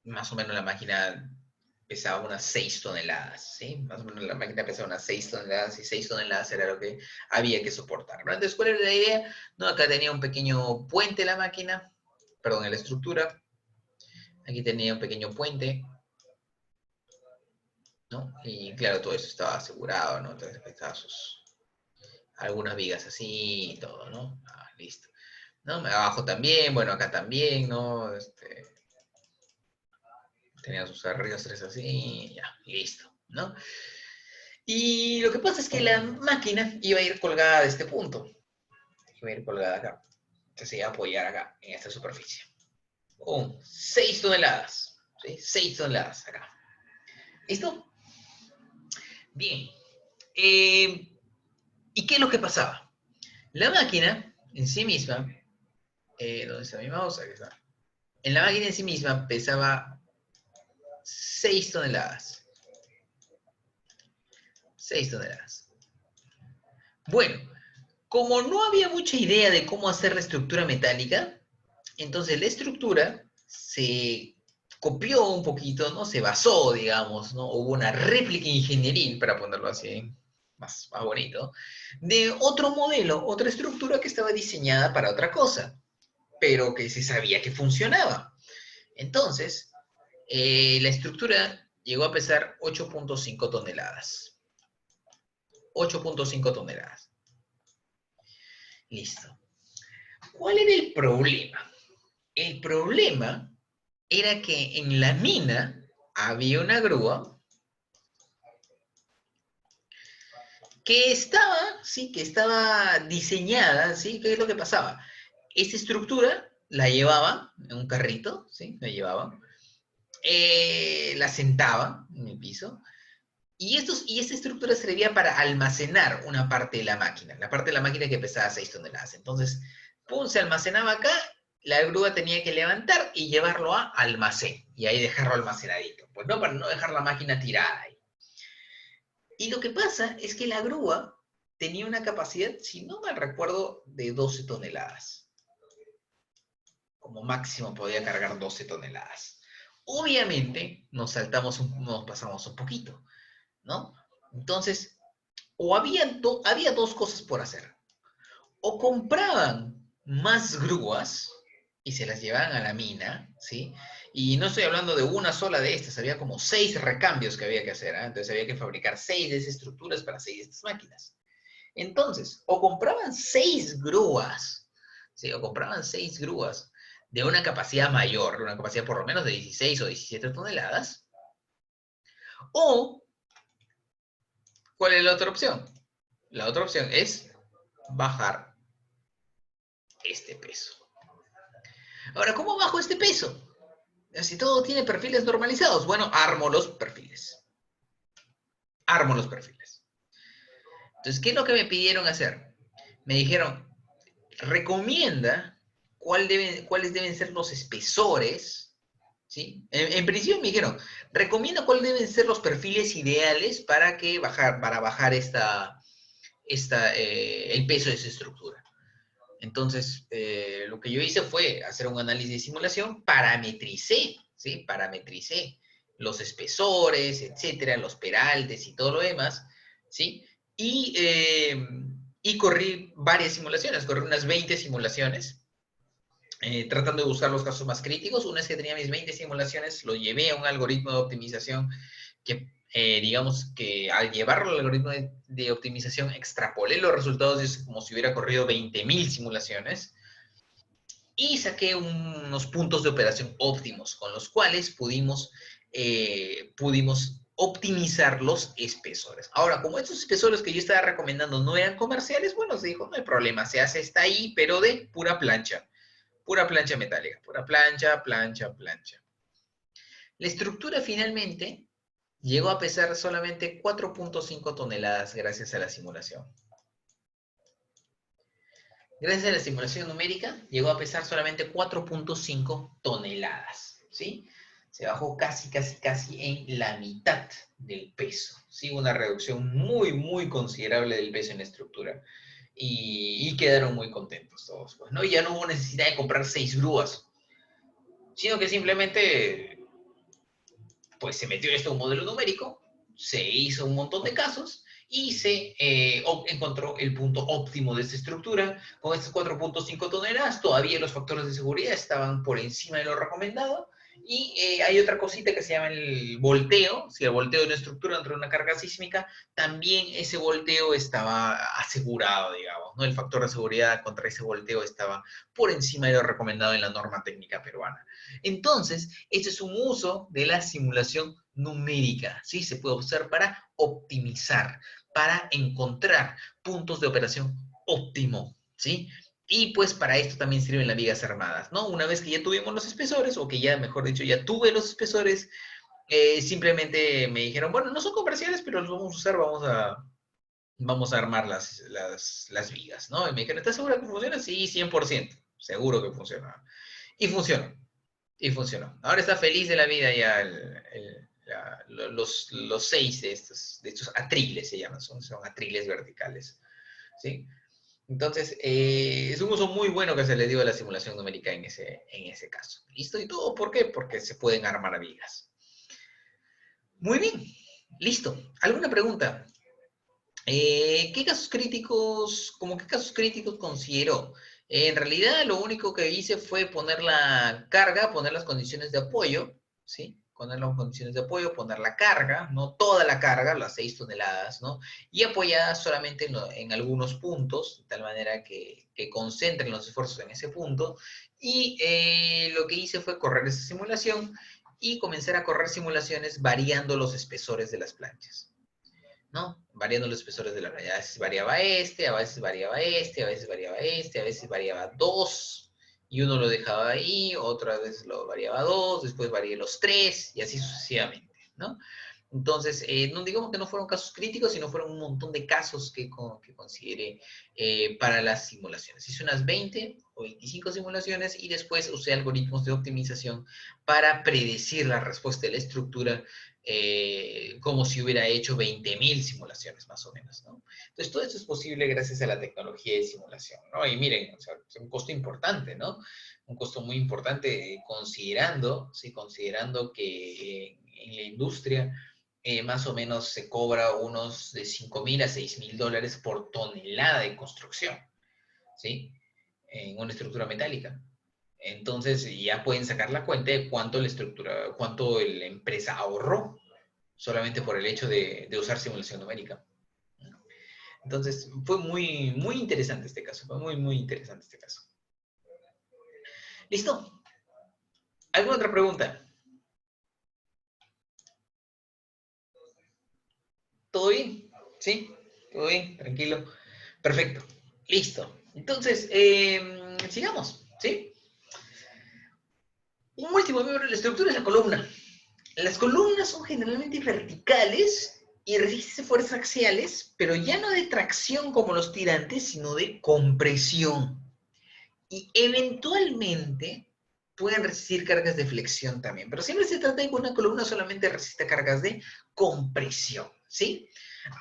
más o menos la máquina pesaba unas 6 toneladas, ¿sí? Más o menos la máquina pesaba unas 6 toneladas y 6 toneladas era lo que había que soportar, ¿no? Entonces, ¿cuál era la idea? No, acá tenía un pequeño puente la máquina, perdón, la estructura. Aquí tenía un pequeño puente, ¿no? Y claro, todo eso estaba asegurado, ¿no? Entonces, estaba algunas vigas así y todo, ¿no? Ah, listo. ¿No? Abajo también, bueno, acá también, ¿no? Tenía sus arrastres así, ya, listo, ¿no? Y lo que pasa es que la máquina iba a ir colgada de este punto, iba a ir colgada acá. Entonces se iba a apoyar acá, en esta superficie. 6 toneladas, ¿sí? 6 toneladas acá. ¿Listo? Bien. ¿Y qué es lo que pasaba? La máquina en sí misma, ¿dónde está mi mouse? Aquí está. En la máquina en sí misma pesaba 6 toneladas. 6 toneladas. Bueno, como no había mucha idea de cómo hacer la estructura metálica, entonces la estructura se copió un poquito, ¿no? Se basó, digamos, ¿no? Hubo una réplica ingenieril, para ponerlo así, más bonito, de otro modelo, otra estructura que estaba diseñada para otra cosa, pero que se sabía que funcionaba. Entonces, la estructura llegó a pesar 8.5 toneladas. 8.5 toneladas. Listo. ¿Cuál era el problema? El problema era que en la mina había una grúa que estaba, sí, que estaba diseñada, ¿sí? ¿Qué es lo que pasaba? Esta estructura la llevaban en un carrito, ¿sí? La llevaban. la sentaba en el piso, y esta estructura servía para almacenar una parte de la máquina, la parte de la máquina que pesaba 6 toneladas. Entonces, pum, se almacenaba acá, la grúa tenía que levantar y llevarlo a almacén, y ahí dejarlo almacenadito. Pues no, para no dejar la máquina tirada ahí. Y lo que pasa es que la grúa tenía una capacidad, si no mal recuerdo, de 12 toneladas. Como máximo podía cargar 12 toneladas. Obviamente, nos pasamos un poquito, ¿no? Entonces, había dos cosas por hacer. O compraban más grúas y se las llevaban a la mina, ¿sí? Y no estoy hablando de una sola de estas, había como 6 recambios que había que hacer, ¿eh? Entonces había que fabricar 6 de esas estructuras para 6 de estas máquinas. Entonces, o compraban 6 grúas, ¿sí? O compraban 6 grúas de una capacidad mayor, de una capacidad por lo menos de 16 o 17 toneladas, o, ¿cuál es la otra opción? La otra opción es bajar este peso. Ahora, ¿cómo bajo este peso? Si todo tiene perfiles normalizados, bueno, armo los perfiles. Armo los perfiles. Entonces, ¿qué es lo que me pidieron hacer? Me dijeron, recomienda cuáles deben ser los espesores, ¿sí? En principio me dijeron, recomienda cuáles deben ser los perfiles ideales para bajar el peso de esa estructura. Entonces, lo que yo hice fue hacer un análisis de simulación, parametricé, ¿sí? Parametricé los espesores, etcétera, los peraltes y todo lo demás, ¿sí? Y corrí varias simulaciones, corrí unas 20 simulaciones, tratando de buscar los casos más críticos. Una vez que tenía mis 20 simulaciones, lo llevé a un algoritmo de optimización que, digamos que al llevarlo al algoritmo de optimización, extrapolé los resultados de eso como si hubiera corrido 20.000 simulaciones y saqué unos puntos de operación óptimos con los cuales pudimos optimizar los espesores. Ahora, como estos espesores que yo estaba recomendando no eran comerciales, bueno, se dijo, no hay problema, se hace esta ahí, pero de pura plancha metálica, pura plancha, plancha, plancha. La estructura finalmente llegó a pesar solamente 4.5 toneladas gracias a la simulación. Gracias a la simulación numérica, llegó a pesar solamente 4.5 toneladas, ¿sí? Se bajó casi en la mitad del peso, ¿sí? Una reducción muy, muy considerable del peso en la estructura. Y quedaron muy contentos todos, pues, ¿no? Y ya no hubo necesidad de comprar 6 grúas, sino que simplemente pues se metió esto en un modelo numérico, se hizo un montón de casos y se encontró el punto óptimo de esta estructura. Con estas 4.5 toneladas, todavía los factores de seguridad estaban por encima de lo recomendado. Y hay otra cosita que se llama el volteo. Si el volteo de una estructura entre una carga sísmica, también ese volteo estaba asegurado, digamos, ¿no? El factor de seguridad contra ese volteo estaba por encima de lo recomendado en la norma técnica peruana. Entonces, este es un uso de la simulación numérica, ¿sí? Se puede usar para optimizar, para encontrar puntos de operación óptimo, ¿sí? Y pues para esto también sirven las vigas armadas, ¿no? Una vez que ya tuvimos los espesores, o que ya, mejor dicho, ya tuve los espesores, simplemente me dijeron, bueno, no son comerciales, pero los vamos a usar, vamos a armar las vigas, ¿no? Y me dijeron, ¿estás segura que funciona? Sí, 100%, seguro que funciona. Y funcionó. Y funcionó. Ahora está feliz de la vida ya los 6 de estos atriles se llaman, son atriles verticales. ¿Sí? Entonces, es un uso muy bueno que se le dio a la simulación numérica en ese caso. ¿Listo? ¿Y todo por qué? Porque se pueden armar vigas. Muy bien, listo. ¿Alguna pregunta? ¿Qué casos críticos consideró? En realidad, lo único que hice fue poner la carga, poner las condiciones de apoyo, ¿sí? Poner las condiciones de apoyo, poner la carga, no toda la carga, las 6 toneladas, ¿no? Y apoyada solamente en algunos puntos, de tal manera que concentren los esfuerzos en ese punto. Y lo que hice fue correr esa simulación y comenzar a correr simulaciones variando los espesores de las planchas, ¿no? Variando los espesores de la raya. A veces variaba este, a veces variaba este, a veces variaba este, a veces variaba 2, Y uno lo dejaba ahí, otra vez lo variaba a 2, después varié los 3, y así sucesivamente, ¿no? Entonces, no digamos que no fueron casos críticos, sino fueron un montón de casos que consideré para las simulaciones. Hice unas 20 o 25 simulaciones y después usé algoritmos de optimización para predecir la respuesta de la estructura como si hubiera hecho 20.000 simulaciones más o menos, ¿no? Entonces, todo esto es posible gracias a la tecnología de simulación, ¿no? Y miren, o sea, es un costo importante, ¿no? Un costo muy importante considerando, ¿sí? Considerando que en la industria más o menos se cobra unos de $5.000 a $6.000 por tonelada de construcción, ¿sí? En una estructura metálica. Entonces ya pueden sacar la cuenta de cuánto la empresa ahorró solamente por el hecho de usar simulación numérica. Entonces fue muy, muy interesante este caso, fue muy, muy interesante este caso. ¿Listo? ¿Alguna otra pregunta? ¿Todo bien? ¿Sí? ¿Todo bien? Tranquilo. Perfecto. Listo. Entonces, sigamos, ¿sí? Un último miembro de la estructura es la columna. Las columnas son generalmente verticales y resisten fuerzas axiales, pero ya no de tracción como los tirantes, sino de compresión. Y eventualmente pueden resistir cargas de flexión también, pero siempre se trata de que una columna solamente resista cargas de compresión, ¿sí?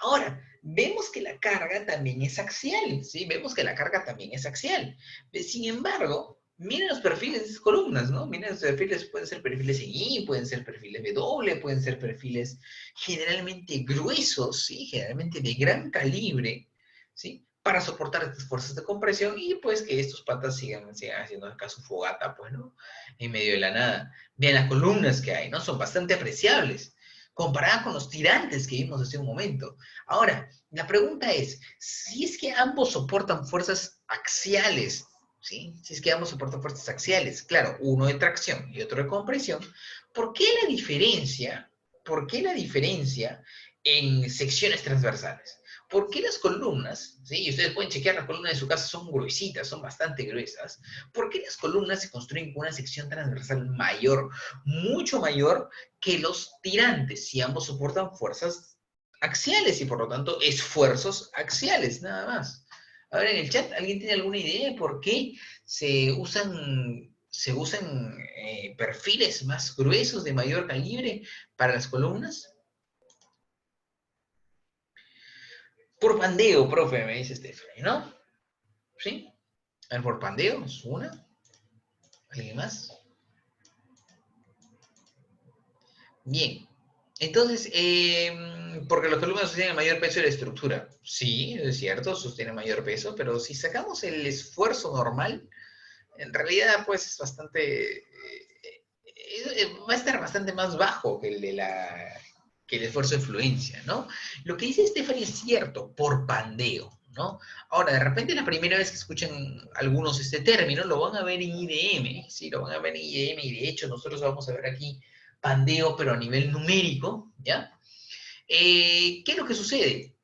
Ahora, vemos que la carga también es axial, ¿sí? Vemos que la carga también es axial. Sin embargo, miren los perfiles de esas columnas, ¿no? Miren los perfiles, pueden ser perfiles en I, pueden ser perfiles W, pueden ser perfiles generalmente gruesos, ¿sí? Generalmente de gran calibre, ¿sí? Para soportar estas fuerzas de compresión y pues que estos patas sigan haciendo acá su fogata, pues, ¿no? En medio de la nada. Vean las columnas que hay, ¿no? Son bastante apreciables, comparadas con los tirantes que vimos hace un momento. Ahora, la pregunta es, si es que ambos soportan fuerzas axiales, ¿sí? Si es que ambos soportan fuerzas axiales, claro, uno de tracción y otro de compresión, ¿por qué la diferencia? ¿Por qué la diferencia en secciones transversales? ¿Por qué las columnas, ¿sí? Y ustedes pueden chequear las columnas de su casa, son gruesitas, son bastante gruesas? ¿Por qué las columnas se construyen con una sección transversal mayor, mucho mayor que los tirantes, si ambos soportan fuerzas axiales y por lo tanto esfuerzos axiales, nada más? A ver, en el chat, ¿alguien tiene alguna idea de por qué se usan perfiles más gruesos de mayor calibre para las columnas? Por pandeo, profe, me dice Stephanie, ¿no? ¿Sí? A ver, por pandeo, es una. ¿Alguien más? Bien. Entonces, porque los columnas sostienen mayor peso de la estructura. Sí, es cierto, sostiene mayor peso, pero si sacamos el esfuerzo normal, en realidad, pues, es bastante... va a estar bastante más bajo que el de que el esfuerzo de fluencia, ¿no? Lo que dice Stephanie es cierto, por pandeo, ¿no? Ahora, de repente, la primera vez que escuchen algunos este término, lo van a ver en IDM, ¿sí? Lo van a ver en IDM, y de hecho, nosotros vamos a ver aquí pandeo, pero a nivel numérico, ¿ya? ¿Qué es lo que sucede?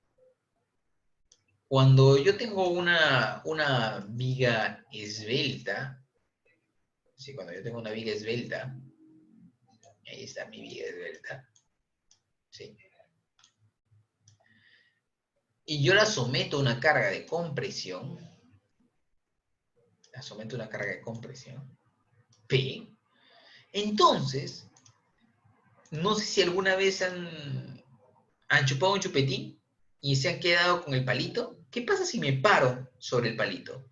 Cuando yo tengo una viga esbelta, ¿sí? Cuando yo tengo una viga esbelta, ahí está mi viga esbelta, ¿sí? Y yo la someto a una carga de compresión, P, entonces, no sé si alguna vez han chupado un chupetín y se han quedado con el palito. ¿Qué pasa si me paro sobre el palito?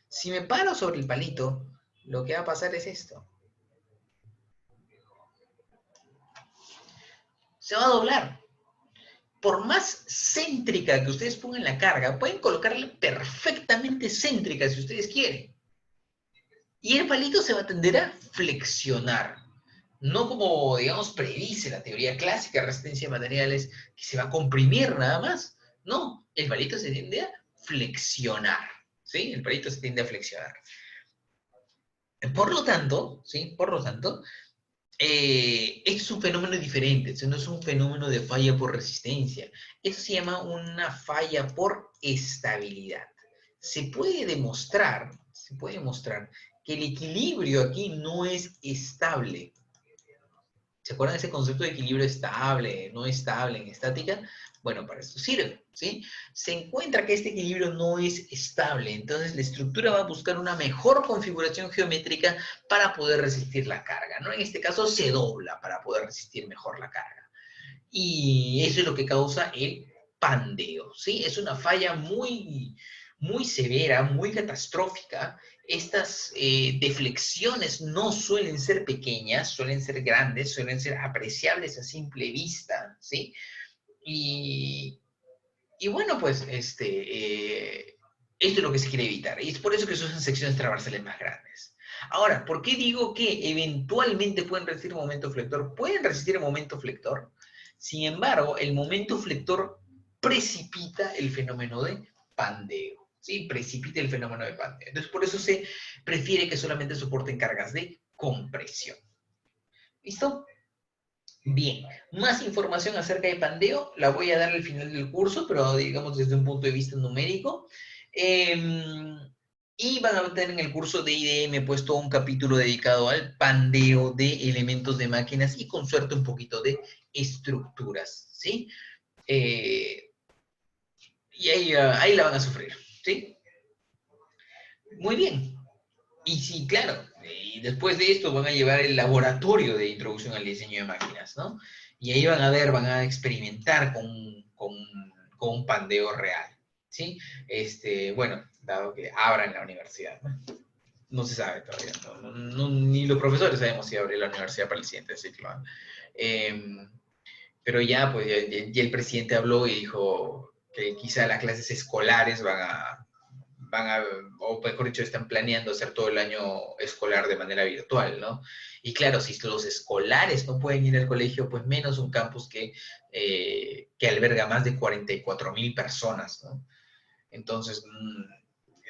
Si me paro sobre el palito, lo que va a pasar es esto. Se va a doblar. Por más céntrica que ustedes pongan la carga, pueden colocarla perfectamente céntrica si ustedes quieren. Y el palito se va a tender a flexionar. No como, digamos, predice la teoría clásica de resistencia de materiales, que se va a comprimir nada más. No, el palito se tiende a flexionar. ¿Sí? El palito se tiende a flexionar. Por lo tanto, ¿sí? Por lo tanto, es un fenómeno diferente, eso no es un fenómeno de falla por resistencia, eso se llama una falla por estabilidad. Se puede demostrar que el equilibrio aquí no es estable. ¿Se acuerdan de ese concepto de equilibrio estable, no estable en estática? Bueno, para esto sirve, ¿sí? Se encuentra que este equilibrio no es estable, entonces la estructura va a buscar una mejor configuración geométrica para poder resistir la carga, ¿no? En este caso se dobla para poder resistir mejor la carga. Y eso es lo que causa el pandeo, ¿sí? Es una falla muy, muy severa, muy catastrófica. Estas deflexiones no suelen ser pequeñas, suelen ser grandes, suelen ser apreciables a simple vista, ¿sí? Y, y bueno, pues, esto es lo que se quiere evitar. Y es por eso que se usan secciones transversales más grandes. Ahora, ¿por qué digo que eventualmente pueden resistir un momento flector? Pueden resistir el momento flector. Sin embargo, el momento flector precipita el fenómeno de pandeo. ¿Sí? Precipita el fenómeno de pandeo. Entonces, por eso se prefiere que solamente soporten cargas de compresión. ¿Listo? Bien, más información acerca de pandeo la voy a dar al final del curso, pero digamos desde un punto de vista numérico. Y van a tener en el curso de IDM puesto un capítulo dedicado al pandeo de elementos de máquinas y con suerte un poquito de estructuras, ¿sí? Y ahí la van a sufrir, ¿sí? Muy bien. Y sí, claro, y después de esto van a llevar el laboratorio de introducción al diseño de máquinas, ¿no? Y ahí van a ver, van a experimentar con un pandeo real, ¿sí? Bueno, dado que abran la universidad, ¿no? No se sabe todavía, ni los profesores sabemos si abre la universidad para el siguiente ciclo, ¿no? Pero ya, pues, ya el presidente habló y dijo que quizá las clases escolares o mejor dicho, están planeando hacer todo el año escolar de manera virtual, ¿no? Y claro, si los escolares no pueden ir al colegio, pues menos un campus que alberga más de 44.000 personas, ¿no? Entonces,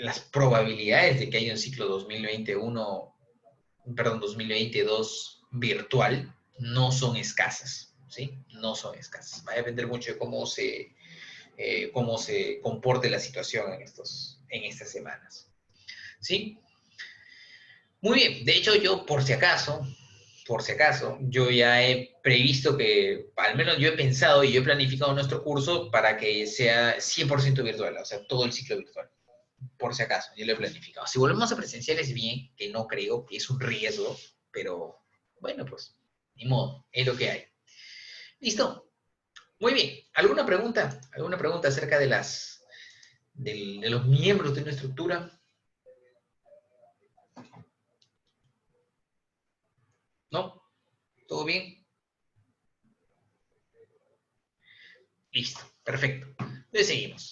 las probabilidades de que haya un ciclo 2022 virtual no son escasas, ¿sí? No son escasas. Va a depender mucho de cómo se comporte la situación en estas semanas. ¿Sí? Muy bien. De hecho, yo, por si acaso, yo ya he previsto que, al menos yo he pensado y yo he planificado nuestro curso para que sea 100% virtual, o sea, todo el ciclo virtual. Por si acaso, yo lo he planificado. Si volvemos a presenciales, bien, que no creo, que es un riesgo, pero bueno, pues, ni modo, es lo que hay. ¿Listo? Muy bien. ¿Alguna pregunta? ¿Alguna pregunta acerca de los miembros de una estructura? ¿No? ¿Todo bien? Listo, perfecto. Entonces seguimos.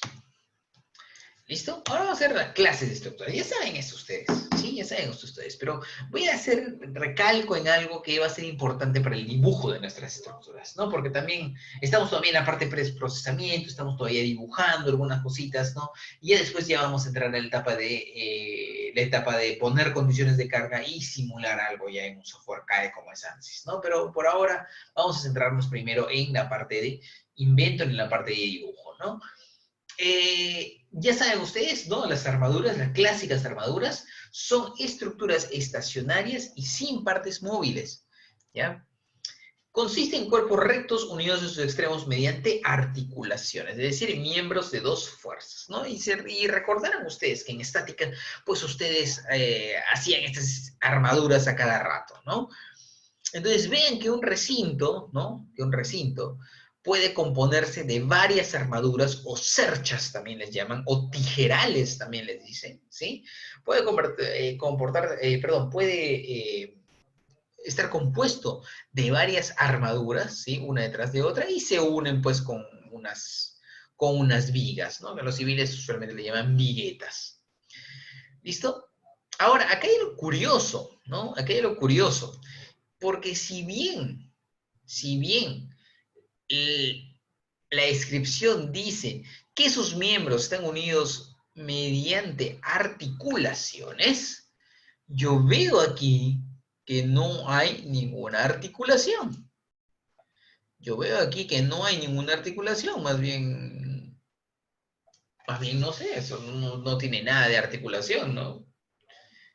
¿Listo? Ahora vamos a hacer las clases de estructuras. Ya saben esto ustedes, ¿sí? Ya saben esto ustedes, pero voy a hacer recalco en algo que va a ser importante para el dibujo de nuestras estructuras, ¿no? Porque también estamos todavía en la parte de preprocesamiento, estamos todavía dibujando algunas cositas, ¿no? Y ya después ya vamos a entrar a la etapa de poner condiciones de carga y simular algo ya en un software CAE como es ANSYS, ¿no? Pero por ahora vamos a centrarnos primero en la parte de invento, en la parte de dibujo, ¿no? Ya saben ustedes, ¿no? Las armaduras, las clásicas armaduras, son estructuras estacionarias y sin partes móviles, ¿ya? Consisten en cuerpos rectos unidos en sus extremos mediante articulaciones, es decir, miembros de dos fuerzas, ¿no? Y recordarán ustedes que en estática, pues ustedes hacían estas armaduras a cada rato, ¿no? Entonces vean que un recinto, ¿no? Que un recinto puede componerse de varias armaduras o cerchas también les llaman, o tijerales también les dicen, ¿sí? Puede estar compuesto de varias armaduras, ¿sí? Una detrás de otra, y se unen pues con unas vigas, ¿no? Que los civiles usualmente le llaman viguetas. ¿Listo? Ahora, acá hay lo curioso, ¿no? Acá hay lo curioso, porque si bien la descripción dice que sus miembros están unidos mediante articulaciones, yo veo aquí que no hay ninguna articulación. Yo veo aquí que no hay ninguna articulación, más bien no sé, eso no tiene nada de articulación, ¿no?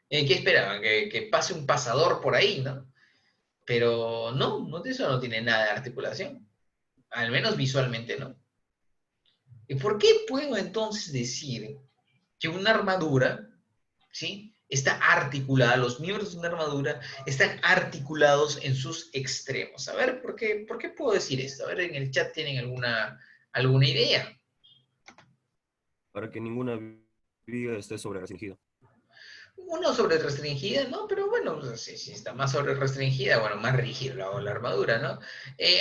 ¿Qué esperaban? Que pase un pasador por ahí, ¿no? Pero no, eso no tiene nada de articulación. Al menos visualmente, ¿no? ¿Y por qué puedo entonces decir que una armadura, ¿sí? Está articulada, los miembros de una armadura están articulados en sus extremos? A ver, ¿por qué puedo decir esto? A ver, en el chat tienen alguna idea. Para que ninguna viga esté sobre restringida. Uno sobre restringida, ¿no? Pero bueno, pues, si está más sobre restringida, bueno, más rígida la armadura, ¿no?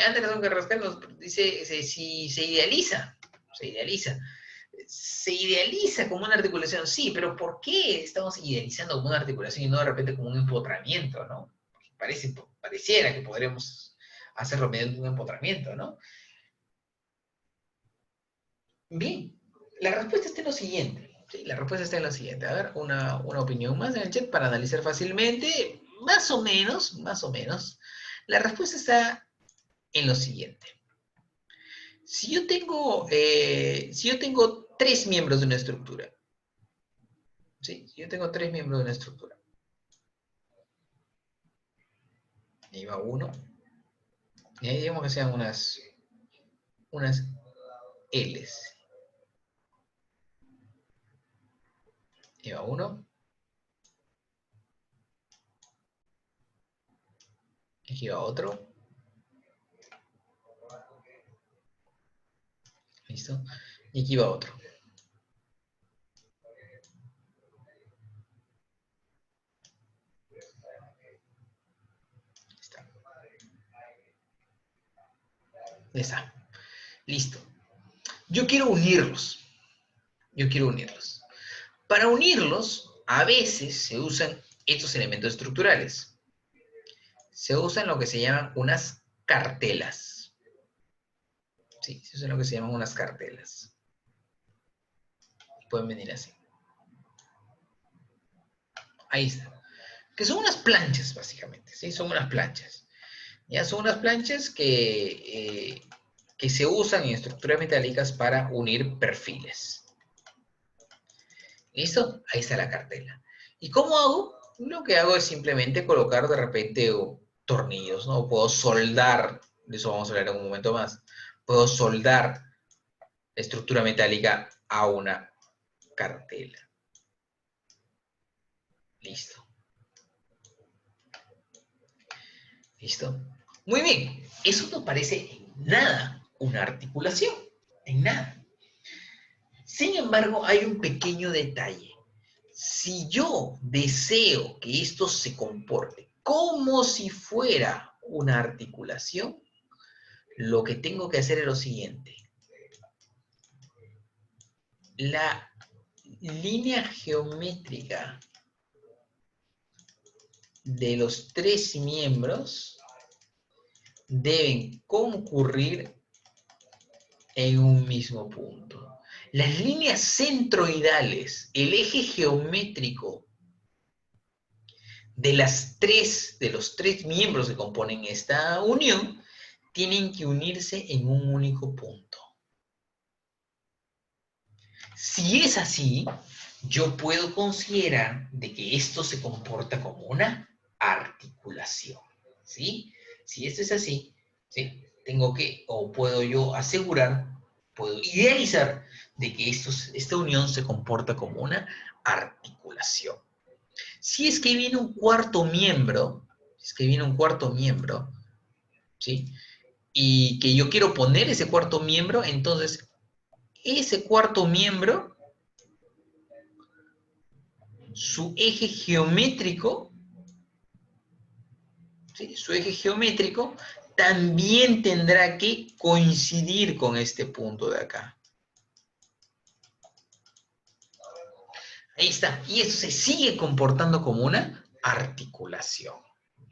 Anderson Carrascal nos dice si se idealiza, se idealiza como una articulación, sí, pero ¿por qué estamos idealizando como una articulación y no de repente como un empotramiento, ¿no? Pareciera que podremos hacerlo mediante un empotramiento, ¿no? Bien, la respuesta está en lo siguiente. Sí, la respuesta está en lo siguiente. A ver, una opinión más en el chat para analizar fácilmente. Más o menos, más o menos. La respuesta está en lo siguiente. Si yo tengo 3 miembros de una estructura, ¿sí? Si yo tengo 3 miembros de una estructura, ahí va uno, y ahí digamos que sean unas L's. Ahí va uno, aquí va otro, ¿listo? Y aquí va otro. Ya está. Listo. Yo quiero unirlos. Para unirlos, a veces se usan estos elementos estructurales. Se usan lo que se llaman unas cartelas. Sí, se usan lo que se llaman unas cartelas. Pueden venir así. Ahí está. Que son unas planchas, básicamente. ¿Sí? Son unas planchas. Ya son unas planchas que se usan en estructuras metálicas para unir perfiles. ¿Listo? Ahí está la cartela. ¿Y cómo hago? Lo que hago es simplemente colocar de repente tornillos, ¿no? Puedo soldar, de eso vamos a hablar en un momento más, puedo soldar la estructura metálica a una cartela. Listo. ¿Listo? Muy bien. Eso no parece en nada una articulación. En nada. Sin embargo, hay un pequeño detalle. Si yo deseo que esto se comporte como si fuera una articulación, lo que tengo que hacer es lo siguiente. La línea geométrica de los 3 miembros deben concurrir en un mismo punto. Las líneas centroidales, el eje geométrico de los tres miembros que componen esta unión, tienen que unirse en un único punto. Si es así, yo puedo considerar de que esto se comporta como una articulación, ¿sí? Si esto es así, ¿sí? Puedo yo asegurar, puedo idealizar de que esta unión se comporta como una articulación. Si es que viene un cuarto miembro, ¿sí? Y que yo quiero poner ese cuarto miembro, entonces ese cuarto miembro, su eje geométrico, ¿sí? Su eje geométrico también tendrá que coincidir con este punto de acá. Ahí está. Y eso se sigue comportando como una articulación.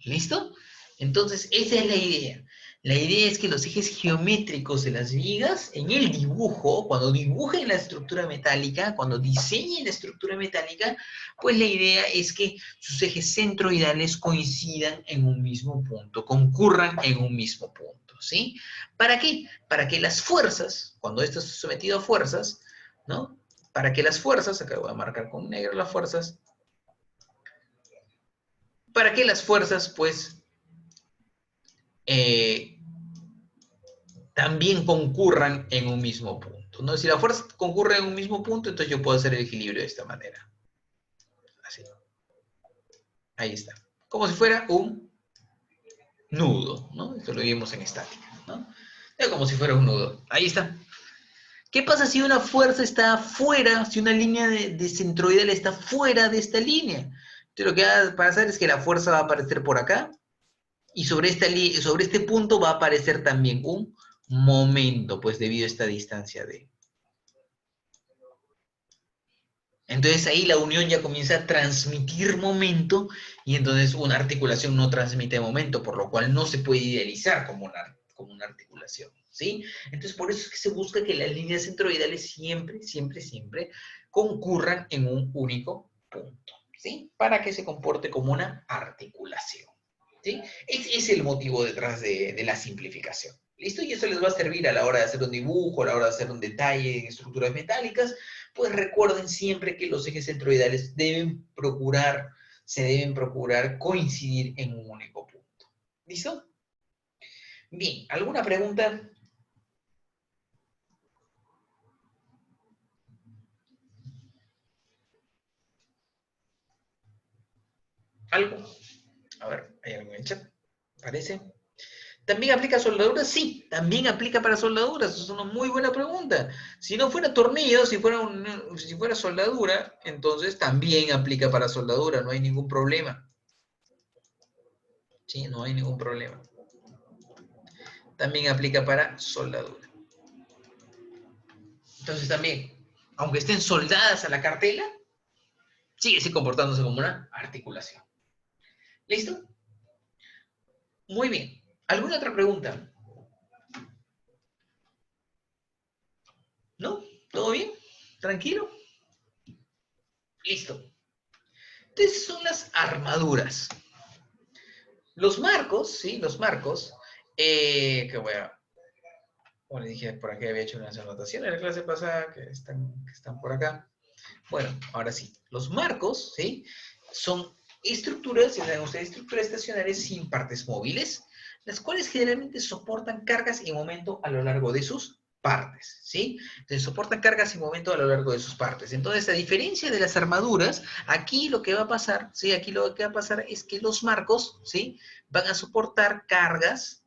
¿Listo? Entonces, esa es la idea. La idea es que los ejes geométricos de las vigas, en el dibujo, cuando dibujen la estructura metálica, cuando diseñen la estructura metálica, pues la idea es que sus ejes centroidales coincidan en un mismo punto, concurran en un mismo punto, ¿sí? ¿Para qué? Para que las fuerzas, cuando esto esté sometido a fuerzas, ¿no? Para que las fuerzas, acá voy a marcar con negro las fuerzas, para que las fuerzas, pues, también concurran en un mismo punto, ¿no? Si la fuerza concurre en un mismo punto, entonces yo puedo hacer el equilibrio de esta manera. Así. Ahí está. Como si fuera un nudo, ¿no? Esto lo vimos en estática, ¿no? Es como si fuera un nudo. Ahí está. ¿Qué pasa si una fuerza está fuera, si una línea de centroidal está fuera de esta línea? Entonces lo que va a pasar es que la fuerza va a aparecer por acá y sobre este punto va a aparecer también un momento, pues debido a esta distancia D. Entonces ahí la unión ya comienza a transmitir momento y entonces una articulación no transmite momento, por lo cual no se puede idealizar como una articulación, ¿sí? Entonces por eso es que se busca que las líneas centroidales siempre concurran en un único punto, ¿sí? Para que se comporte como una articulación, ¿sí? Ese es el motivo detrás de la simplificación. ¿Listo? Y eso les va a servir a la hora de hacer un dibujo, a la hora de hacer un detalle en estructuras metálicas. Pues recuerden siempre que los ejes centroidales se deben procurar coincidir en un único punto. ¿Listo? Bien, ¿alguna pregunta? ¿Algo? A ver, hay algo en el chat. ¿Parece? ¿También aplica soldaduras? Sí, también aplica para soldaduras. Es una muy buena pregunta. Si no fuera tornillo, si fuera soldadura, entonces también aplica para soldadura. No hay ningún problema. Sí, no hay ningún problema. También aplica para soldadura. Entonces también, aunque estén soldadas a la cartela, sigue comportándose como una articulación. ¿Listo? Muy bien. ¿Alguna otra pregunta? ¿No? ¿Todo bien? ¿Tranquilo? Listo. Entonces son las armaduras. Los marcos, ¿sí? Los marcos, que voy a... Bueno, dije, por aquí había hecho unas anotaciones en la clase pasada que están por acá. Bueno, ahora sí. Los marcos, ¿sí? Son estructuras, si saben ustedes, estructuras estacionarias sin partes móviles, las cuales generalmente soportan cargas y momento a lo largo de sus partes, ¿sí? Entonces, soportan cargas y momento a lo largo de sus partes. Entonces, a diferencia de las armaduras, aquí lo que va a pasar, ¿sí? Aquí lo que va a pasar es que los marcos, ¿sí? Van a soportar cargas,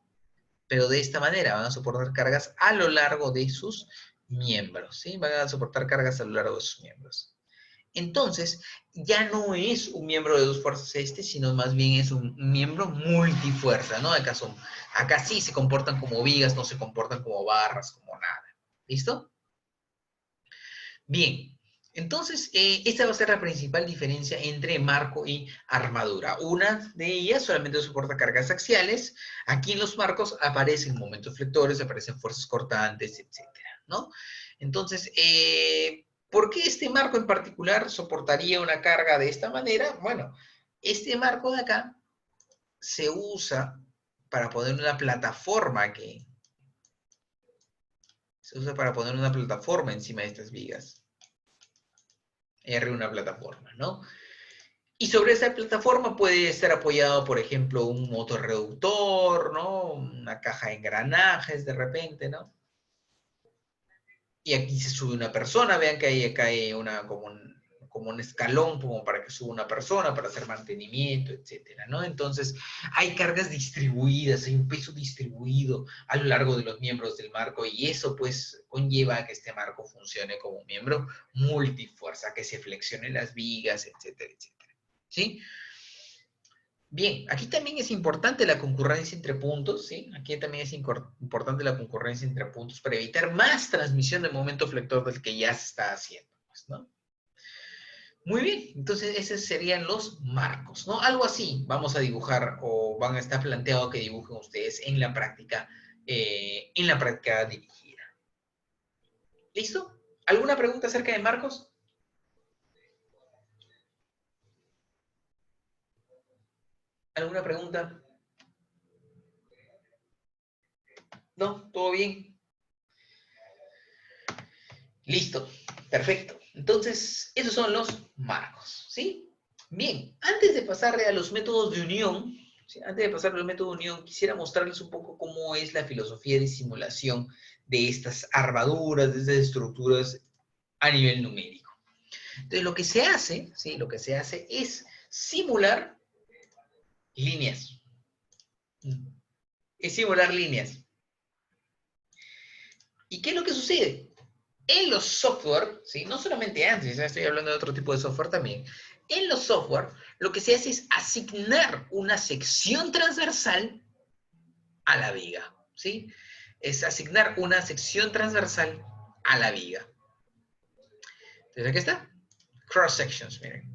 pero de esta manera, van a soportar cargas a lo largo de sus miembros, ¿sí? Van a soportar cargas a lo largo de sus miembros. Entonces, ya no es un miembro de dos fuerzas sino más bien es un miembro multifuerza, ¿no? Acá sí se comportan como vigas, no se comportan como barras, como nada. ¿Listo? Bien. Entonces, esta va a ser la principal diferencia entre marco y armadura. Una de ellas solamente soporta cargas axiales. Aquí en los marcos aparecen momentos flectores, aparecen fuerzas cortantes, etcétera, ¿no? Entonces, ¿por qué este marco en particular soportaría una carga de esta manera? Bueno, este marco de acá se usa para poner una plataforma encima de estas vigas. Una plataforma, ¿no? Y sobre esa plataforma puede estar apoyado, por ejemplo, un motor reductor, ¿no? Una caja de engranajes de repente, ¿no? Y aquí se sube una persona, vean que ahí cae como un escalón como para que suba una persona, para hacer mantenimiento, etcétera, ¿no? Entonces, hay cargas distribuidas, hay un peso distribuido a lo largo de los miembros del marco y eso, pues, conlleva a que este marco funcione como un miembro multifuerza, que se flexionen las vigas, etcétera, etcétera, ¿sí? Bien, aquí también es importante la concurrencia entre puntos, ¿sí? Aquí también es importante la concurrencia entre puntos para evitar más transmisión de momento flector del que ya se está haciendo, pues, ¿no? Muy bien, entonces esos serían los marcos, ¿no? Algo así vamos a dibujar o van a estar planteado que dibujen ustedes en la práctica dirigida. ¿Listo? ¿Alguna pregunta acerca de marcos? ¿Alguna pregunta? ¿No? ¿Todo bien? Listo, perfecto. Entonces, esos son los marcos, ¿sí? Bien, antes de pasarle a los métodos de unión, ¿sí? Antes de pasarle al método de unión, quisiera mostrarles un poco cómo es la filosofía de simulación de estas armaduras, de estas estructuras a nivel numérico. Entonces, lo que se hace, ¿sí? Lo que se hace es simular líneas. Es simular líneas. ¿Y qué es lo que sucede? En los software, ¿sí? No solamente antes, ya estoy hablando de otro tipo de software también. En los software, lo que se hace es asignar una sección transversal a la viga, ¿sí? Es asignar una sección transversal a la viga. Entonces, aquí está. Cross sections, miren.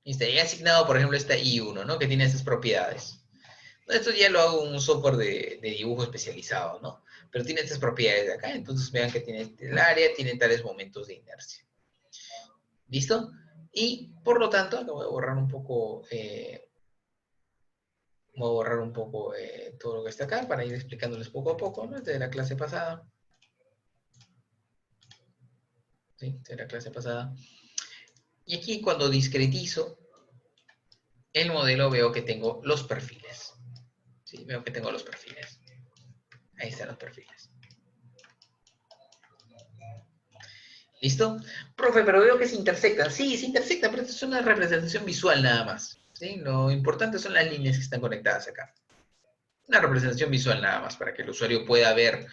Y está ahí asignado, por ejemplo, esta I1, ¿no? Que tiene estas propiedades. Esto ya lo hago en un software de dibujo especializado, ¿no? Pero tiene estas propiedades de acá, entonces vean que tiene el área, tiene tales momentos de inercia. ¿Listo? Y, por lo tanto, acá voy a borrar un poco, todo lo que está acá para ir explicándoles poco a poco, ¿no? Desde la clase pasada. ¿Sí? Desde la clase pasada. Y aquí, cuando discretizo el modelo, veo que tengo los perfiles. ¿Sí? Veo que tengo los perfiles. Ahí están los perfiles. ¿Listo? Profe, pero veo que se intersectan. Sí, se intersectan, pero esto es una representación visual nada más. ¿Sí? Lo importante son las líneas que están conectadas acá. Una representación visual nada más, para que el usuario pueda ver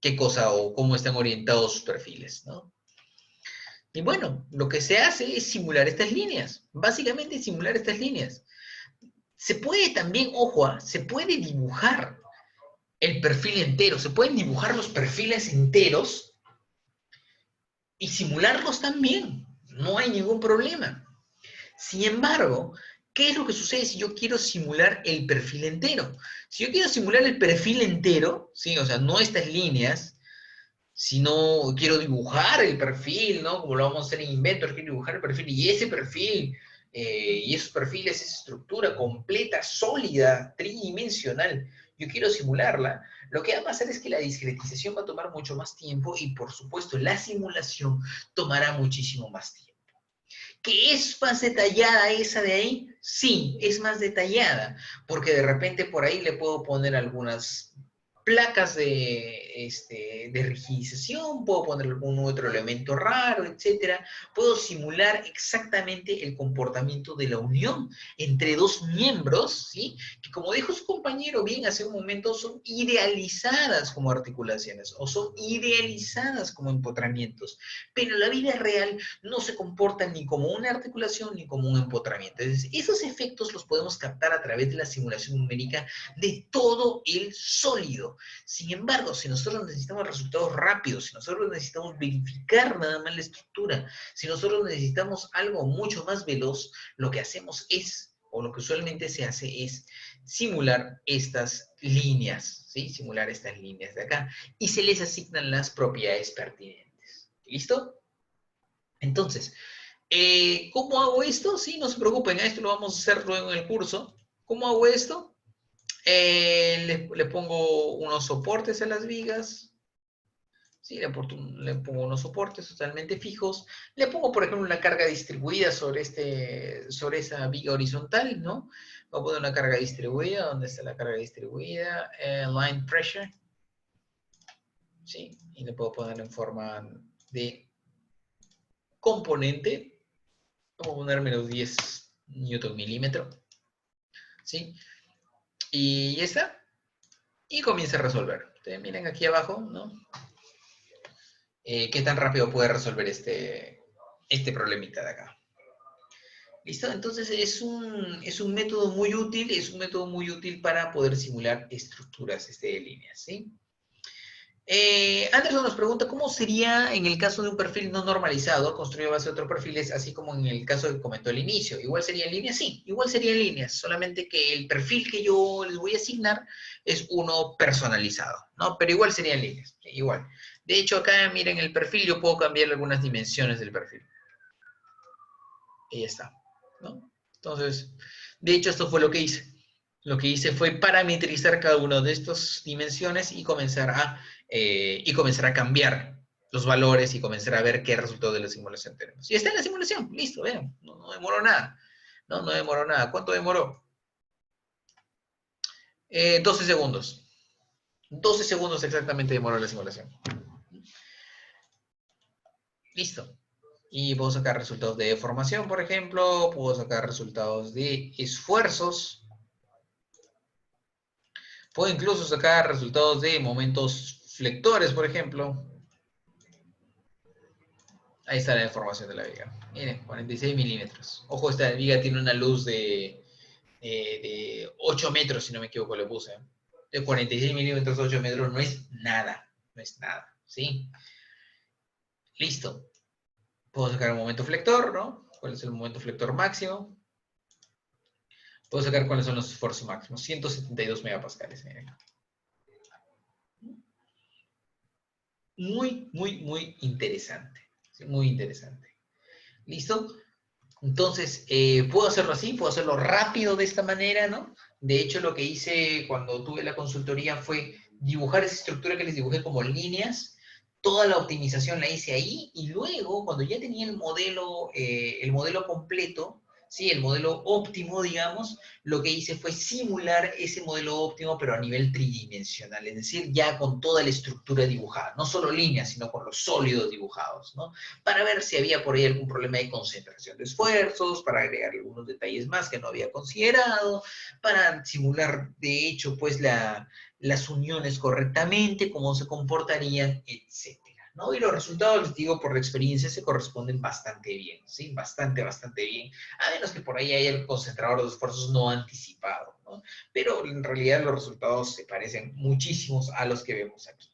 qué cosa o cómo están orientados sus perfiles, ¿no? Y bueno, lo que se hace es simular estas líneas. Básicamente simular estas líneas. Se puede también, ojo, se puede dibujar el perfil entero. Se pueden dibujar los perfiles enteros y simularlos también. No hay ningún problema. Sin embargo, ¿qué es lo que sucede si yo quiero simular el perfil entero? Si yo quiero simular el perfil entero, ¿sí? O sea, no estas líneas, sino quiero dibujar el perfil, ¿no? Como lo vamos a hacer en Inventor, quiero dibujar el perfil y ese perfil, y esos perfiles, esa estructura completa, sólida, tridimensional, yo quiero simularla. Lo que va a pasar es que la discretización va a tomar mucho más tiempo y, por supuesto, la simulación tomará muchísimo más tiempo. ¿Que es más detallada esa de ahí? Sí, es más detallada, porque de repente por ahí le puedo poner algunas placas de rigidización, puedo poner algún otro elemento raro, etcétera. Puedo simular exactamente el comportamiento de la unión entre dos miembros, ¿sí? Que como dijo su compañero bien hace un momento, son idealizadas como articulaciones o son idealizadas como empotramientos, pero en la vida real no se comportan ni como una articulación ni como un empotramiento. Es decir, esos efectos los podemos captar a través de la simulación numérica de todo el sólido. Sin embargo, si nosotros necesitamos resultados rápidos, si nosotros necesitamos verificar nada más la estructura, si nosotros necesitamos algo mucho más veloz, lo que hacemos es, o lo que usualmente se hace es simular estas líneas, ¿sí? Simular estas líneas de acá, y se les asignan las propiedades pertinentes. ¿Listo? Entonces, ¿cómo hago esto? Sí, no se preocupen, a esto lo vamos a hacer luego en el curso. ¿Cómo hago esto? Le pongo unos soportes a las vigas, ¿sí? Le pongo unos soportes totalmente fijos, le pongo, por ejemplo, una carga distribuida sobre esa viga horizontal, ¿no? Voy a poner una carga distribuida, ¿dónde está la carga distribuida? Line pressure, ¿sí? Y le puedo poner en forma de componente, vamos a poner menos 10 newton milímetro, ¿sí? Y ya está. Y comienza a resolver. Ustedes miren aquí abajo, ¿no? Qué tan rápido puede resolver este problemita de acá. ¿Listo? Entonces es un método muy útil, para poder simular estructuras de líneas, ¿sí? Anderson nos pregunta, ¿cómo sería en el caso de un perfil no normalizado, construido a base de otros perfiles, así como en el caso que comentó al inicio? ¿Igual sería en líneas? Sí, igual sería en líneas, solamente que el perfil que yo les voy a asignar es uno personalizado, ¿no? Pero igual sería en líneas, ¿sí? Igual. De hecho, acá, miren, el perfil, yo puedo cambiar algunas dimensiones del perfil. Y ya está, ¿no? Entonces, de hecho, esto fue lo que hice. Lo que hice fue parametrizar cada una de estas dimensiones y comenzar a cambiar los valores y comenzar a ver qué resultado de la simulación tenemos. Y está en la simulación, listo, vean, no demoró nada. No, no demoró nada. ¿Cuánto demoró? 12 segundos. 12 segundos exactamente demoró la simulación. Listo. Y puedo sacar resultados de deformación, por ejemplo. Puedo sacar resultados de esfuerzos. Puedo incluso sacar resultados de momentos flectores, por ejemplo. Ahí está la deformación de la viga. Miren, 46 milímetros. Ojo, esta viga tiene una luz de 8 metros, si no me equivoco, le puse. De 46 milímetros, 8 metros, no es nada. No es nada, ¿sí? Listo. Puedo sacar el momento flector, ¿no? ¿Cuál es el momento flector máximo? Puedo sacar cuáles son los esfuerzos máximos. 172 megapascales, miren. Muy, muy, muy interesante. ¿Sí? Muy interesante. ¿Listo? Entonces, puedo hacerlo así, puedo hacerlo rápido de esta manera, ¿no? De hecho, lo que hice cuando tuve la consultoría fue dibujar esa estructura que les dibujé como líneas. Toda la optimización la hice ahí y luego, cuando ya tenía el modelo completo, ¿sí? El modelo óptimo, digamos, lo que hice fue simular ese modelo óptimo, pero a nivel tridimensional, es decir, ya con toda la estructura dibujada, no solo líneas, sino con los sólidos dibujados, ¿no? Para ver si había por ahí algún problema de concentración de esfuerzos, para agregar algunos detalles más que no había considerado, para simular, de hecho, pues las uniones correctamente, cómo se comportarían, etcétera, ¿no? Y los resultados, les digo, por experiencia, se corresponden bastante bien, ¿sí? Bastante, bastante bien, a menos que por ahí haya el concentrador de esfuerzos no anticipado, ¿no? Pero en realidad los resultados se parecen muchísimos a los que vemos aquí.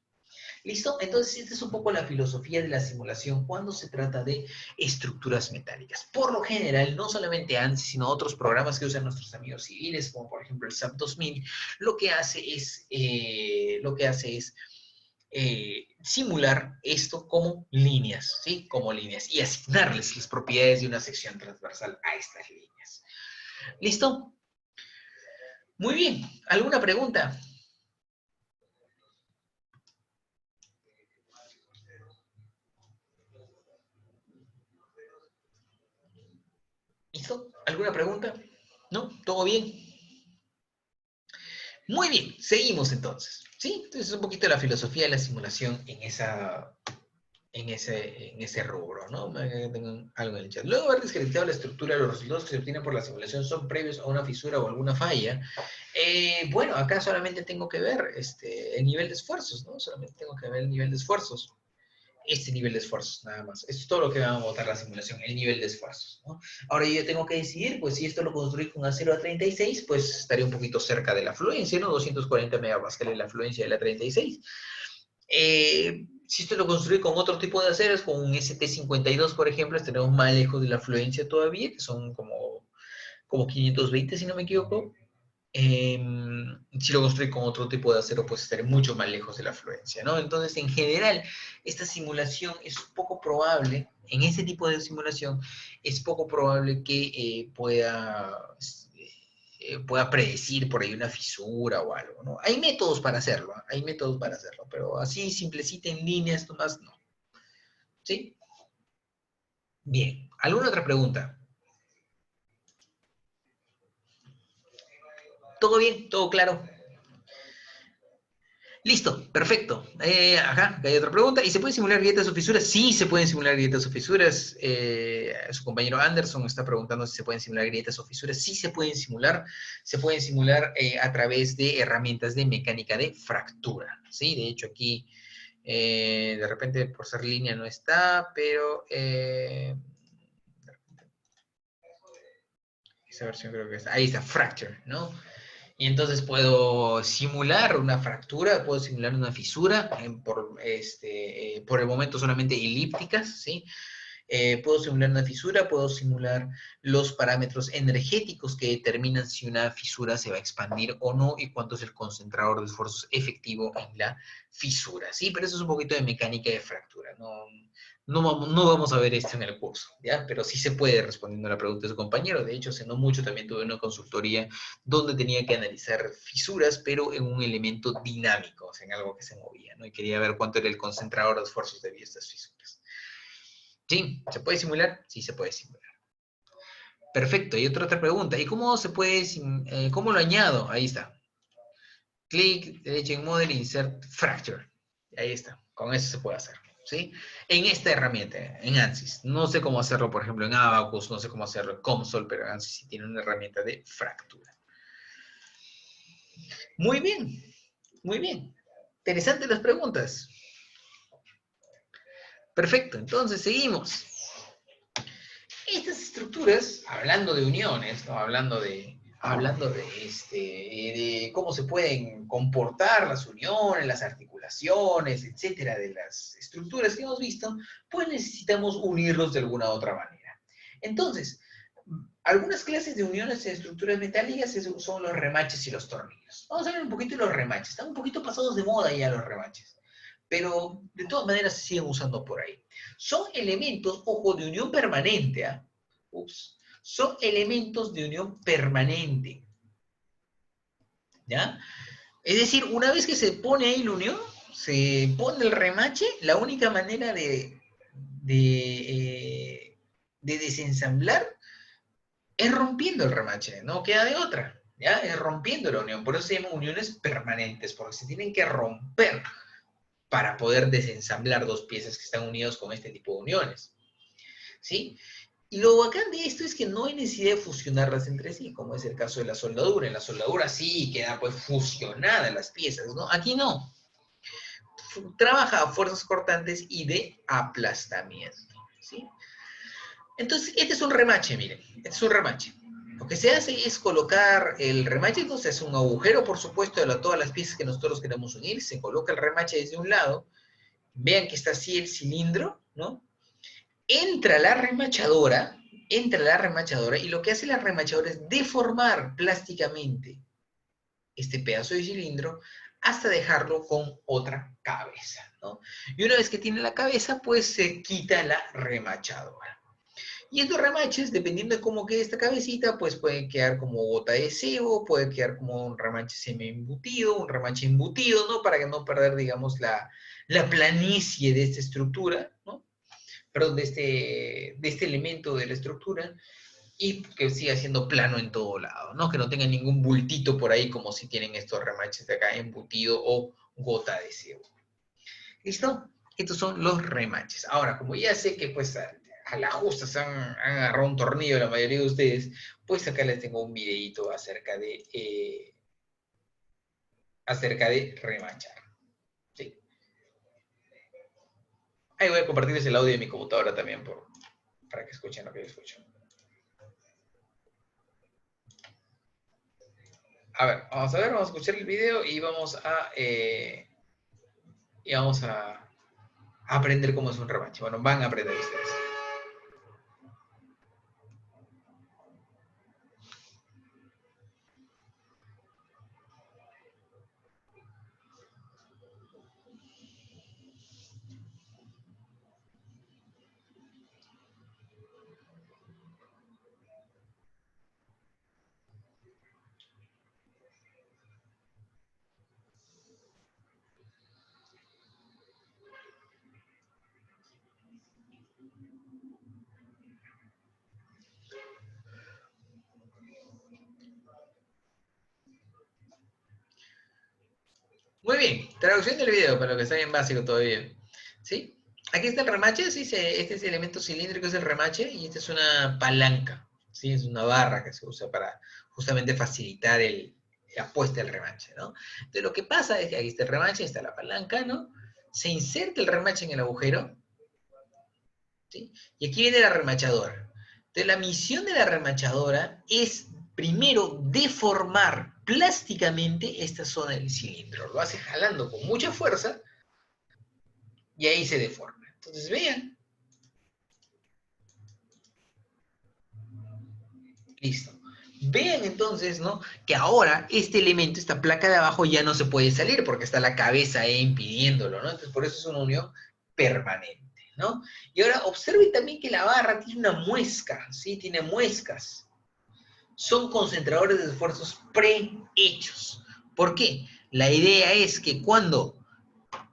¿Listo? Entonces, esta es un poco la filosofía de la simulación cuando se trata de estructuras metálicas. Por lo general, no solamente ANSYS, sino otros programas que usan nuestros amigos civiles, como por ejemplo el SAP 2000, lo que hace es simular esto como líneas, ¿sí? Como líneas, y asignarles las propiedades de una sección transversal a estas líneas. ¿Listo? Muy bien. ¿Alguna pregunta? ¿Listo? ¿Alguna pregunta? ¿No? ¿Todo bien? Muy bien, seguimos entonces. ¿Sí? Entonces es un poquito la filosofía de la simulación en ese rubro, ¿no? Tengo algo en el chat. Luego de haber descriptado la estructura, los resultados que se obtienen por la simulación son previos a una fisura o alguna falla. Bueno, acá solamente tengo que ver el nivel de esfuerzos, ¿no? Solamente tengo que ver el nivel de esfuerzos. Este nivel de esfuerzos, nada más. Esto es todo lo que va a botar la simulación, el nivel de esfuerzos, ¿no? Ahora yo tengo que decidir, pues si esto lo construí con acero a 36, pues estaría un poquito cerca de la fluencia, ¿no? 240 megapascales la fluencia de la 36. Si esto lo construí con otro tipo de aceros, con un ST52, por ejemplo, estaremos más lejos de la fluencia todavía, que son como 520, si no me equivoco. Si lo construí con otro tipo de acero, pues estaré mucho más lejos de la fluencia, ¿no? Entonces, en general, esta simulación es poco probable, en ese tipo de simulación, es poco probable que pueda predecir por ahí una fisura o algo, ¿no? Hay métodos para hacerlo, ¿eh? Hay métodos para hacerlo, pero así, simplecita en líneas, nomás, no. ¿Sí? Bien. ¿Alguna otra pregunta? ¿Todo bien? ¿Todo claro? Listo, perfecto. Acá hay otra pregunta. ¿Y se pueden simular grietas o fisuras? Sí, se pueden simular grietas o fisuras. Su compañero Anderson está preguntando si se pueden simular grietas o fisuras. Sí se pueden simular. Se pueden simular a través de herramientas de mecánica de fractura. ¿Sí? De hecho, aquí de repente por ser línea no está, pero esa versión creo que está. Ahí está, Fracture, ¿no? Y entonces puedo simular una fractura, puedo simular una fisura, por el momento solamente elípticas, ¿sí? Puedo simular una fisura, puedo simular los parámetros energéticos que determinan si una fisura se va a expandir o no y cuánto es el concentrador de esfuerzos efectivo en la fisura, ¿sí? Pero eso es un poquito de mecánica de fractura, no vamos a ver esto en el curso, ¿ya? Pero sí se puede, respondiendo a la pregunta de su compañero. De hecho, hace no mucho también tuve una consultoría donde tenía que analizar fisuras, pero en un elemento dinámico, o sea, en algo que se movía, ¿no? Y quería ver cuánto era el concentrador de esfuerzos debido a estas fisuras. ¿Sí? ¿Se puede simular? Sí, se puede simular. Perfecto. Y otra pregunta. ¿Y cómo se puede, cómo lo añado? Ahí está. Clic, derecha en Model, Insert Fracture. Ahí está. Con eso se puede hacer. ¿Sí? En esta herramienta, en ANSYS. No sé cómo hacerlo, por ejemplo, en Abacus, no sé cómo hacerlo en Console, pero ANSYS sí tiene una herramienta de fractura. Muy bien. Muy bien. Interesantes las preguntas. Perfecto. Entonces, seguimos. Estas estructuras, hablando de uniones, ¿no? hablando de cómo se pueden comportar las uniones, las articulaciones, etcétera, de las estructuras que hemos visto, pues necesitamos unirlos de alguna otra manera. Entonces, algunas clases de uniones en estructuras metálicas son los remaches y los tornillos. Vamos a ver un poquito de los remaches. Están un poquito pasados de moda ya los remaches, pero de todas maneras se siguen usando por ahí. Son elementos, ojo, de unión permanente. ¿eh? Son elementos de unión permanente. ¿Ya? Es decir, una vez que se pone ahí la unión, se pone el remache, la única manera de desensamblar es rompiendo el remache, no queda de otra. ¿Ya? Es rompiendo la unión. Por eso se llaman uniones permanentes, porque se tienen que romper para poder desensamblar dos piezas que están unidas con este tipo de uniones. ¿Sí? Y lo bacán de esto es que no hay necesidad de fusionarlas entre sí, como es el caso de la soldadura. En la soldadura sí queda pues fusionada las piezas, ¿no? Aquí no. Trabaja a fuerzas cortantes y de aplastamiento, ¿sí? Entonces, este es un remache, miren. Este es un remache. Lo que se hace es colocar el remache, entonces es un agujero, por supuesto, de todas las piezas que nosotros queremos unir. Se coloca el remache desde un lado. Vean que está así el cilindro, ¿no? Entra la remachadora y lo que hace la remachadora es deformar plásticamente este pedazo de cilindro hasta dejarlo con otra cabeza, ¿no? Y una vez que tiene la cabeza, pues se quita la remachadora. Y estos remaches, dependiendo de cómo quede esta cabecita, pues pueden quedar como gota de sebo, puede quedar como un remache semi-embutido, un remache embutido, ¿no? Para que no perder, digamos, la planicie de esta estructura, ¿no? Perdón, de este elemento de la estructura, y que siga siendo plano en todo lado, ¿no? Que no tenga ningún bultito por ahí como si tienen estos remaches de acá, embutido o gota de sebo. ¿Listo? Estos son los remaches. Ahora, como ya sé que pues a la justa se han agarrado un tornillo la mayoría de ustedes, pues acá les tengo un videito acerca de remachar. ¿Sí? Ahí voy a compartirles el audio de mi computadora también para que escuchen lo que yo escucho. A ver, vamos a escuchar el video y vamos a aprender cómo es un remache. Bueno, van a aprender ustedes. Muy bien, traducción del video, para lo que está bien básico todavía. ¿Sí? Aquí está el remache, ¿sí? Este es el elemento cilíndrico, es el remache, y esta es una palanca, ¿sí? Es una barra que se usa para justamente facilitar la puesta del remache, ¿no? Entonces lo que pasa es que aquí está el remache, está la palanca, ¿no? Se inserta el remache en el agujero, ¿sí? Y aquí viene la remachadora. Entonces la misión de la remachadora es primero deformar plásticamente esta zona del cilindro. Lo hace jalando con mucha fuerza y ahí se deforma. Entonces vean. Listo. Vean entonces, ¿no? Que ahora este elemento, esta placa de abajo ya no se puede salir porque está la cabeza ahí impidiéndolo, ¿no? Entonces por eso es una unión permanente, ¿no? Y ahora observen también que la barra tiene una muesca, ¿sí? Tiene muescas. Son concentradores de esfuerzos prehechos. ¿Por qué? La idea es que cuando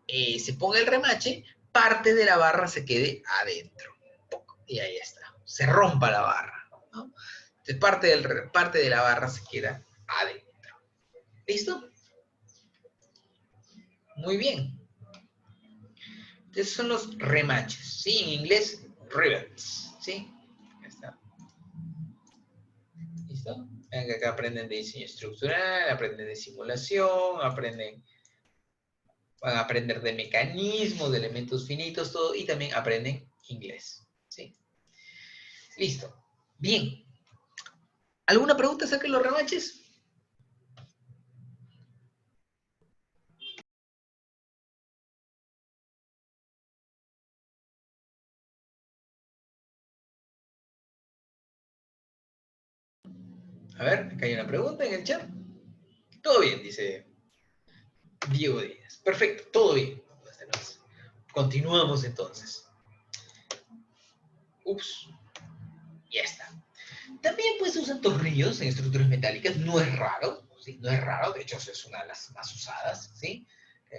se ponga el remache, parte de la barra se quede adentro. Y ahí está. Se rompa la barra, ¿no? parte de la barra se queda adentro. ¿Listo? Muy bien. Esos son los remaches, ¿sí? En inglés, rivets, ¿sí? Ya está. ¿Listo? Acá aprenden de diseño estructural, aprenden de simulación, van a aprender de mecanismos, de elementos finitos, todo, y también aprenden inglés, ¿sí? Listo. Bien. ¿Alguna pregunta acerca de los remaches? A ver, acá hay una pregunta en el chat. Todo bien, dice Diego Díaz. Perfecto, todo bien. Continuamos entonces. Ups. Ya está. También pues se usan tornillos en estructuras metálicas. No es raro, ¿sí? No es raro. De hecho, es una de las más usadas, ¿sí?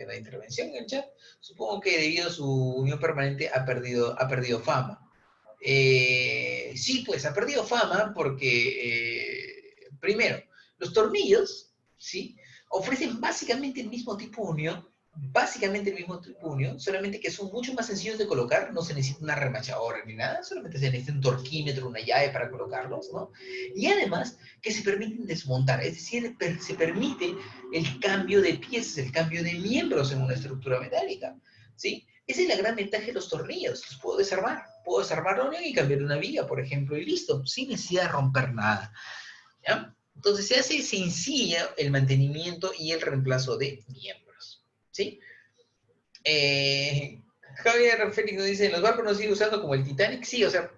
La intervención en el chat. Supongo que debido a su unión permanente ha perdido fama. Sí, pues ha perdido fama porque, primero, los tornillos, ¿sí? Ofrecen básicamente el mismo tipo de unión, solamente que son mucho más sencillos de colocar, no se necesita una remachadora ni nada, solamente se necesita un torquímetro, una llave para colocarlos, ¿no? Y además que se permiten desmontar, es decir, se permite el cambio de piezas, el cambio de miembros en una estructura metálica, ¿sí? Esa es la gran ventaja de los tornillos, los puedo desarmar la unión y cambiar una viga, por ejemplo, y listo, sin necesidad de romper nada, ¿ya? Entonces se hace sencilla el mantenimiento y el reemplazo de miembros, ¿sí? Javier Félix nos dice, ¿los barcos nos siguen usando como el Titanic? Sí, o sea,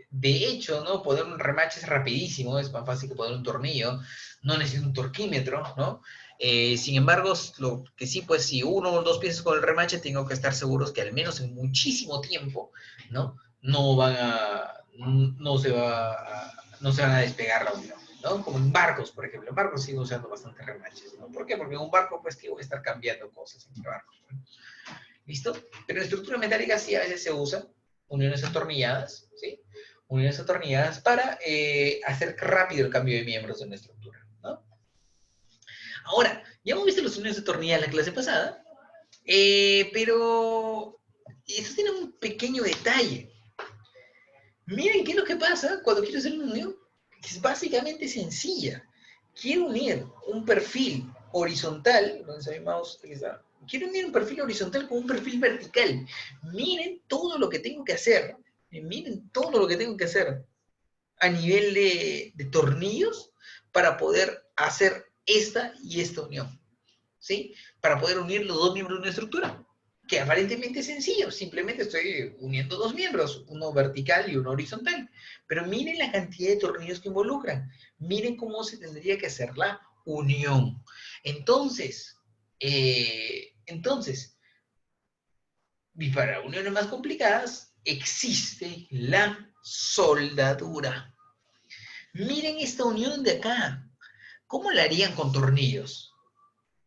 de hecho, ¿no? Poner un remache es rapidísimo, es más fácil que poner un tornillo, no necesita un torquímetro, ¿no? Sin embargo, lo que sí, pues si uno o dos piezas con el remache, tengo que estar seguros que al menos en muchísimo tiempo, ¿no? No se van a despegar la unión, ¿no? Como en barcos, por ejemplo. En barcos sigo usando bastante remaches, ¿no? ¿Por qué? Porque en un barco, pues, que voy a estar cambiando cosas entre barcos, ¿no? ¿Listo? Pero en estructura metálica sí a veces se usa uniones atornilladas, ¿sí? Uniones atornilladas para hacer rápido el cambio de miembros de una estructura, ¿no? Ahora, ya hemos visto las uniones atornilladas en la clase pasada, pero eso tiene un pequeño detalle. Miren qué es lo que pasa cuando quiero hacer una unión. Es básicamente sencilla. Quiero unir un perfil horizontal, ¿dónde está mi mouse? Aquí está. Quiero unir un perfil horizontal con un perfil vertical. Miren todo lo que tengo que hacer. Miren todo lo que tengo que hacer a nivel de tornillos para poder hacer esta y esta unión, ¿sí? Para poder unir los dos miembros de una estructura, que aparentemente es sencillo, simplemente estoy uniendo dos miembros, uno vertical y uno horizontal. Pero miren la cantidad de tornillos que involucran, miren cómo se tendría que hacer la unión. Entonces, y para uniones más complicadas, existe la soldadura. Miren esta unión de acá. ¿Cómo la harían con tornillos?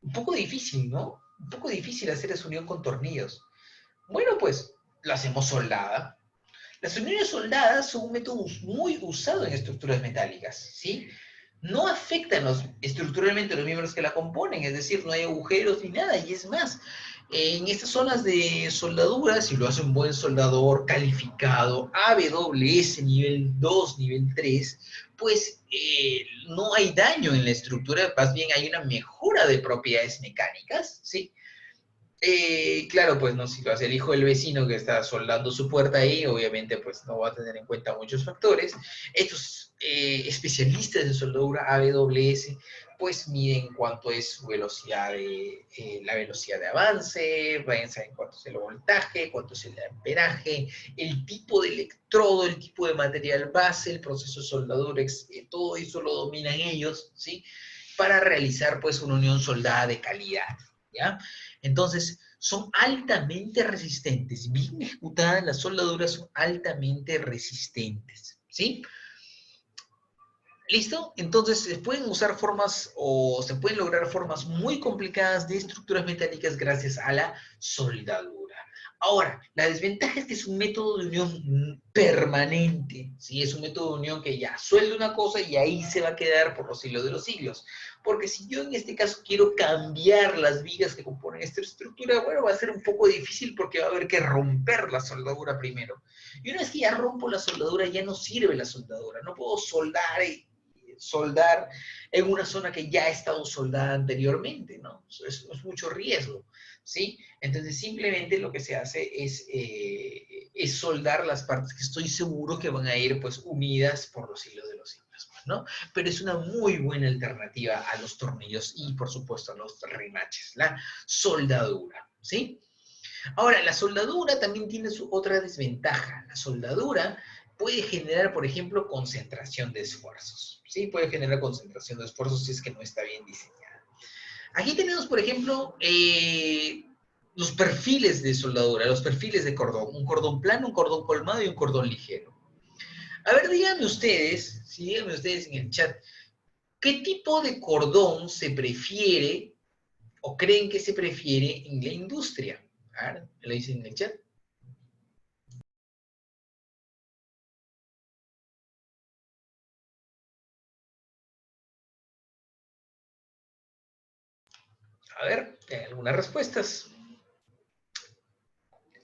Un poco difícil, ¿no? Un poco difícil hacer esa unión con tornillos. Bueno, pues la hacemos soldada. Las uniones soldadas son un método muy usado en estructuras metálicas, ¿sí? No afectan estructuralmente los miembros que la componen, es decir, no hay agujeros ni nada, y es más, en estas zonas de soldadura, si lo hace un buen soldador calificado, AWS nivel 2, nivel 3, pues no hay daño en la estructura, más bien hay una mejora de propiedades mecánicas, ¿sí? Claro, pues no, si lo hace el hijo del vecino que está soldando su puerta ahí, obviamente pues no va a tener en cuenta muchos factores. Estos especialistas de soldadura AWS pues miden cuánto es su velocidad la velocidad de avance, pueden saber cuánto es el voltaje, cuánto es el amperaje, el tipo de electrodo, el tipo de material base, el proceso de soldadura, todo eso lo dominan ellos, ¿sí? Para realizar pues una unión soldada de calidad, ¿ya? Entonces, son altamente resistentes. Bien ejecutadas, las soldaduras son altamente resistentes, ¿sí? ¿Listo? Entonces, se pueden usar formas o se pueden lograr formas muy complicadas de estructuras metálicas gracias a la soldadura. Ahora, la desventaja es que es un método de unión permanente, ¿sí? Es un método de unión que ya suelda una cosa y ahí se va a quedar por los siglos de los siglos. Porque si yo en este caso quiero cambiar las vigas que componen esta estructura, bueno, va a ser un poco difícil porque va a haber que romper la soldadura primero. Y una vez que ya rompo la soldadura, ya no sirve la soldadura. No puedo soldar en una zona que ya ha estado soldada anteriormente, ¿no? Es mucho riesgo, ¿sí? Entonces simplemente lo que se hace es soldar las partes que estoy seguro que van a ir pues unidas por los hilos de los siglos, ¿no? Pero es una muy buena alternativa a los tornillos y por supuesto a los remaches, la soldadura, ¿sí? Ahora, la soldadura también tiene su otra desventaja. La soldadura puede generar, por ejemplo, concentración de esfuerzos. ¿Sí? Puede generar concentración de esfuerzos si es que no está bien diseñada. Aquí tenemos, por ejemplo, los perfiles de soldadura, los perfiles de cordón. Un cordón plano, un cordón colmado y un cordón ligero. A ver, díganme ustedes, ¿sí? Díganme ustedes en el chat, ¿qué tipo de cordón se prefiere o creen que se prefiere en la industria? A ver, me lo dicen en el chat. A ver, algunas respuestas.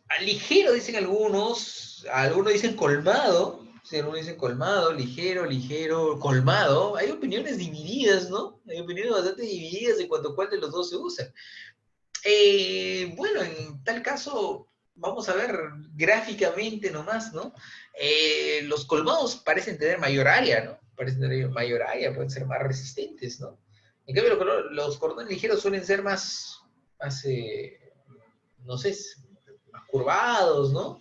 A ligero dicen algunos dicen colmado, sí, algunos dicen colmado, ligero, ligero, colmado. Hay opiniones divididas, ¿no? Hay opiniones bastante divididas en cuanto a cuál de los dos se usa. Bueno, en tal caso, vamos a ver gráficamente nomás, ¿no? Los colmados parecen tener mayor área, ¿no? Parecen tener mayor área, pueden ser más resistentes, ¿no? En cambio, los cordones ligeros suelen ser más no sé, más curvados, ¿no?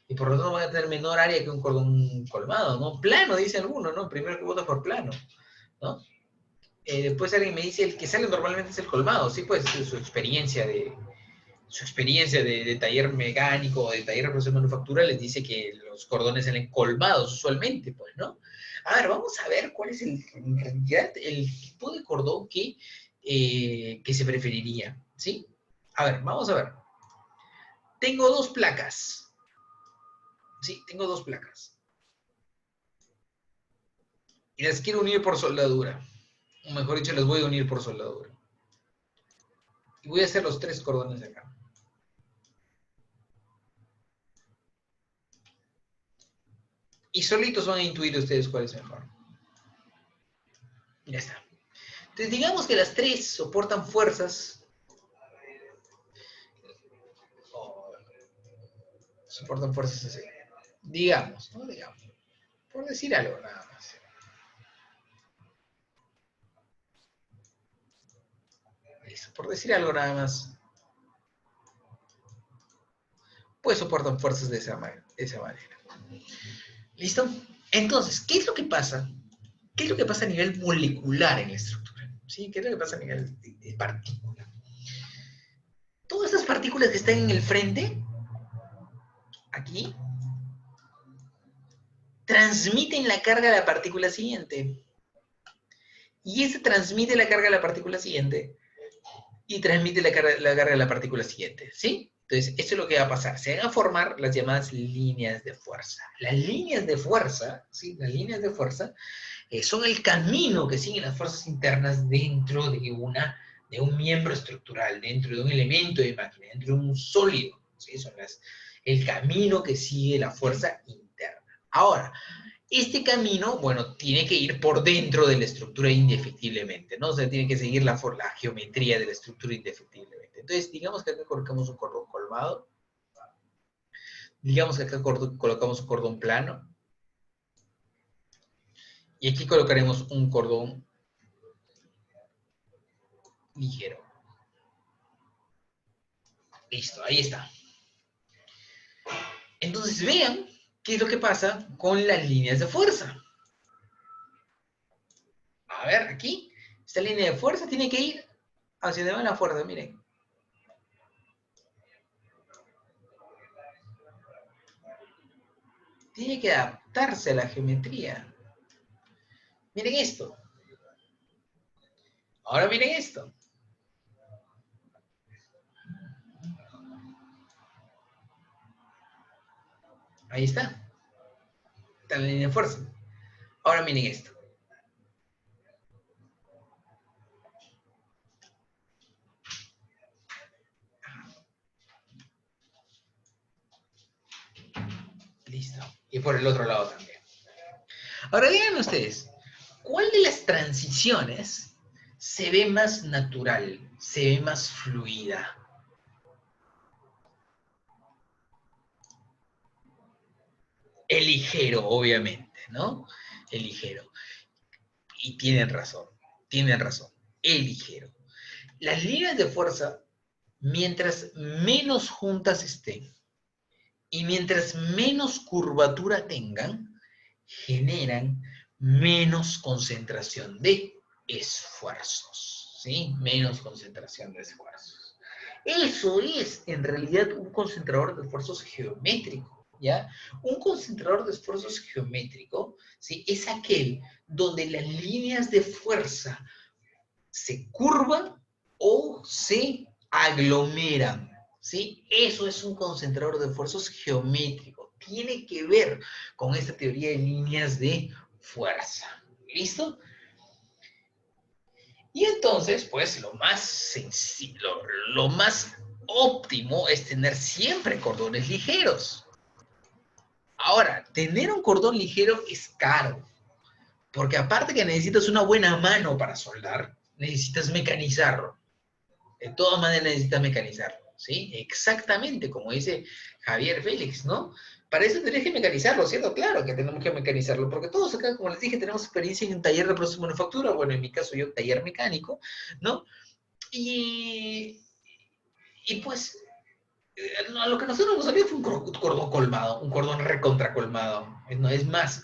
Y por lo tanto van a tener menor área que un cordón colmado, ¿no? Plano, dice alguno, ¿no? Primero que vota por plano, ¿no? Después alguien me dice, el que sale normalmente es el colmado, sí, pues es su experiencia de taller mecánico, de taller de proceso de manufactura, les dice que los cordones salen colmados usualmente, pues, ¿no? A ver, vamos a ver cuál es en realidad el tipo de cordón que se preferiría, ¿sí? A ver, vamos a ver. Tengo dos placas. Sí, tengo dos placas. Y las quiero unir por soldadura. O mejor dicho, las voy a unir por soldadura. Y voy a hacer los tres cordones de acá. Y solitos van a intuir ustedes cuál es mejor. Ya está. Entonces, digamos que las tres soportan fuerzas. Soportan fuerzas así. Digamos, ¿no? Digamos. Por decir algo nada más. Listo. Por decir algo nada más. Pues soportan fuerzas de esa manera. ¿Listo? Entonces, ¿qué es lo que pasa? ¿Qué es lo que pasa a nivel molecular en la estructura? ¿Sí? ¿Qué es lo que pasa a nivel de partícula? Todas estas partículas que están en el frente, aquí, transmiten la carga a la partícula siguiente. Y ese transmite la carga a la partícula siguiente. Y transmite la carga a la partícula siguiente. ¿Sí? Entonces, esto es lo que va a pasar. Se van a formar las llamadas líneas de fuerza. Las líneas de fuerza, ¿sí? Las líneas de fuerza son el camino que siguen las fuerzas internas dentro de un miembro estructural, dentro de un elemento de máquina, dentro de un sólido. ¿Sí? Son el camino que sigue la fuerza interna. Ahora, este camino, bueno, tiene que ir por dentro de la estructura indefectiblemente, ¿no? O sea, tiene que seguir la geometría de la estructura indefectiblemente. Entonces, digamos que acá colocamos un cordón colmado, digamos que acá colocamos un cordón plano, y aquí colocaremos un cordón ligero. Listo, ahí está. Entonces vean qué es lo que pasa con las líneas de fuerza. A ver, aquí, esta línea de fuerza tiene que ir hacia donde va la fuerza, miren. Tiene que adaptarse a la geometría. Miren esto. Ahora miren esto. Ahí está. Está la línea de fuerza. Ahora miren esto. Listo. Y por el otro lado también. Ahora díganme ustedes, ¿cuál de las transiciones se ve más natural, se ve más fluida? El ligero, obviamente, ¿no? El ligero. Y tienen razón, el ligero. Las líneas de fuerza, mientras menos juntas estén y mientras menos curvatura tengan, generan menos concentración de esfuerzos, ¿sí? Menos concentración de esfuerzos. Eso es, en realidad, un concentrador de esfuerzos geométrico, ¿ya? Un concentrador de esfuerzos geométrico, ¿sí? Es aquel donde las líneas de fuerza se curvan o se aglomeran, ¿sí? Eso es un concentrador de esfuerzos geométrico. Tiene que ver con esta teoría de líneas de fuerza. ¿Listo? Y entonces, pues, lo más sencillo, lo más óptimo es tener siempre cordones ligeros. Ahora, tener un cordón ligero es caro, porque aparte que necesitas una buena mano para soldar, necesitas mecanizarlo. De todas maneras necesitas mecanizarlo, ¿sí? Exactamente, como dice Javier Félix, ¿no? Para eso tenés que mecanizarlo, ¿cierto? Claro que tenemos que mecanizarlo, porque todos acá, como les dije, tenemos experiencia en un taller de proceso de manufactura, bueno, en mi caso yo, taller mecánico, ¿no? Y pues, lo que a nosotros nos salió fue un cordón colmado, un cordón recontracolmado. No es más,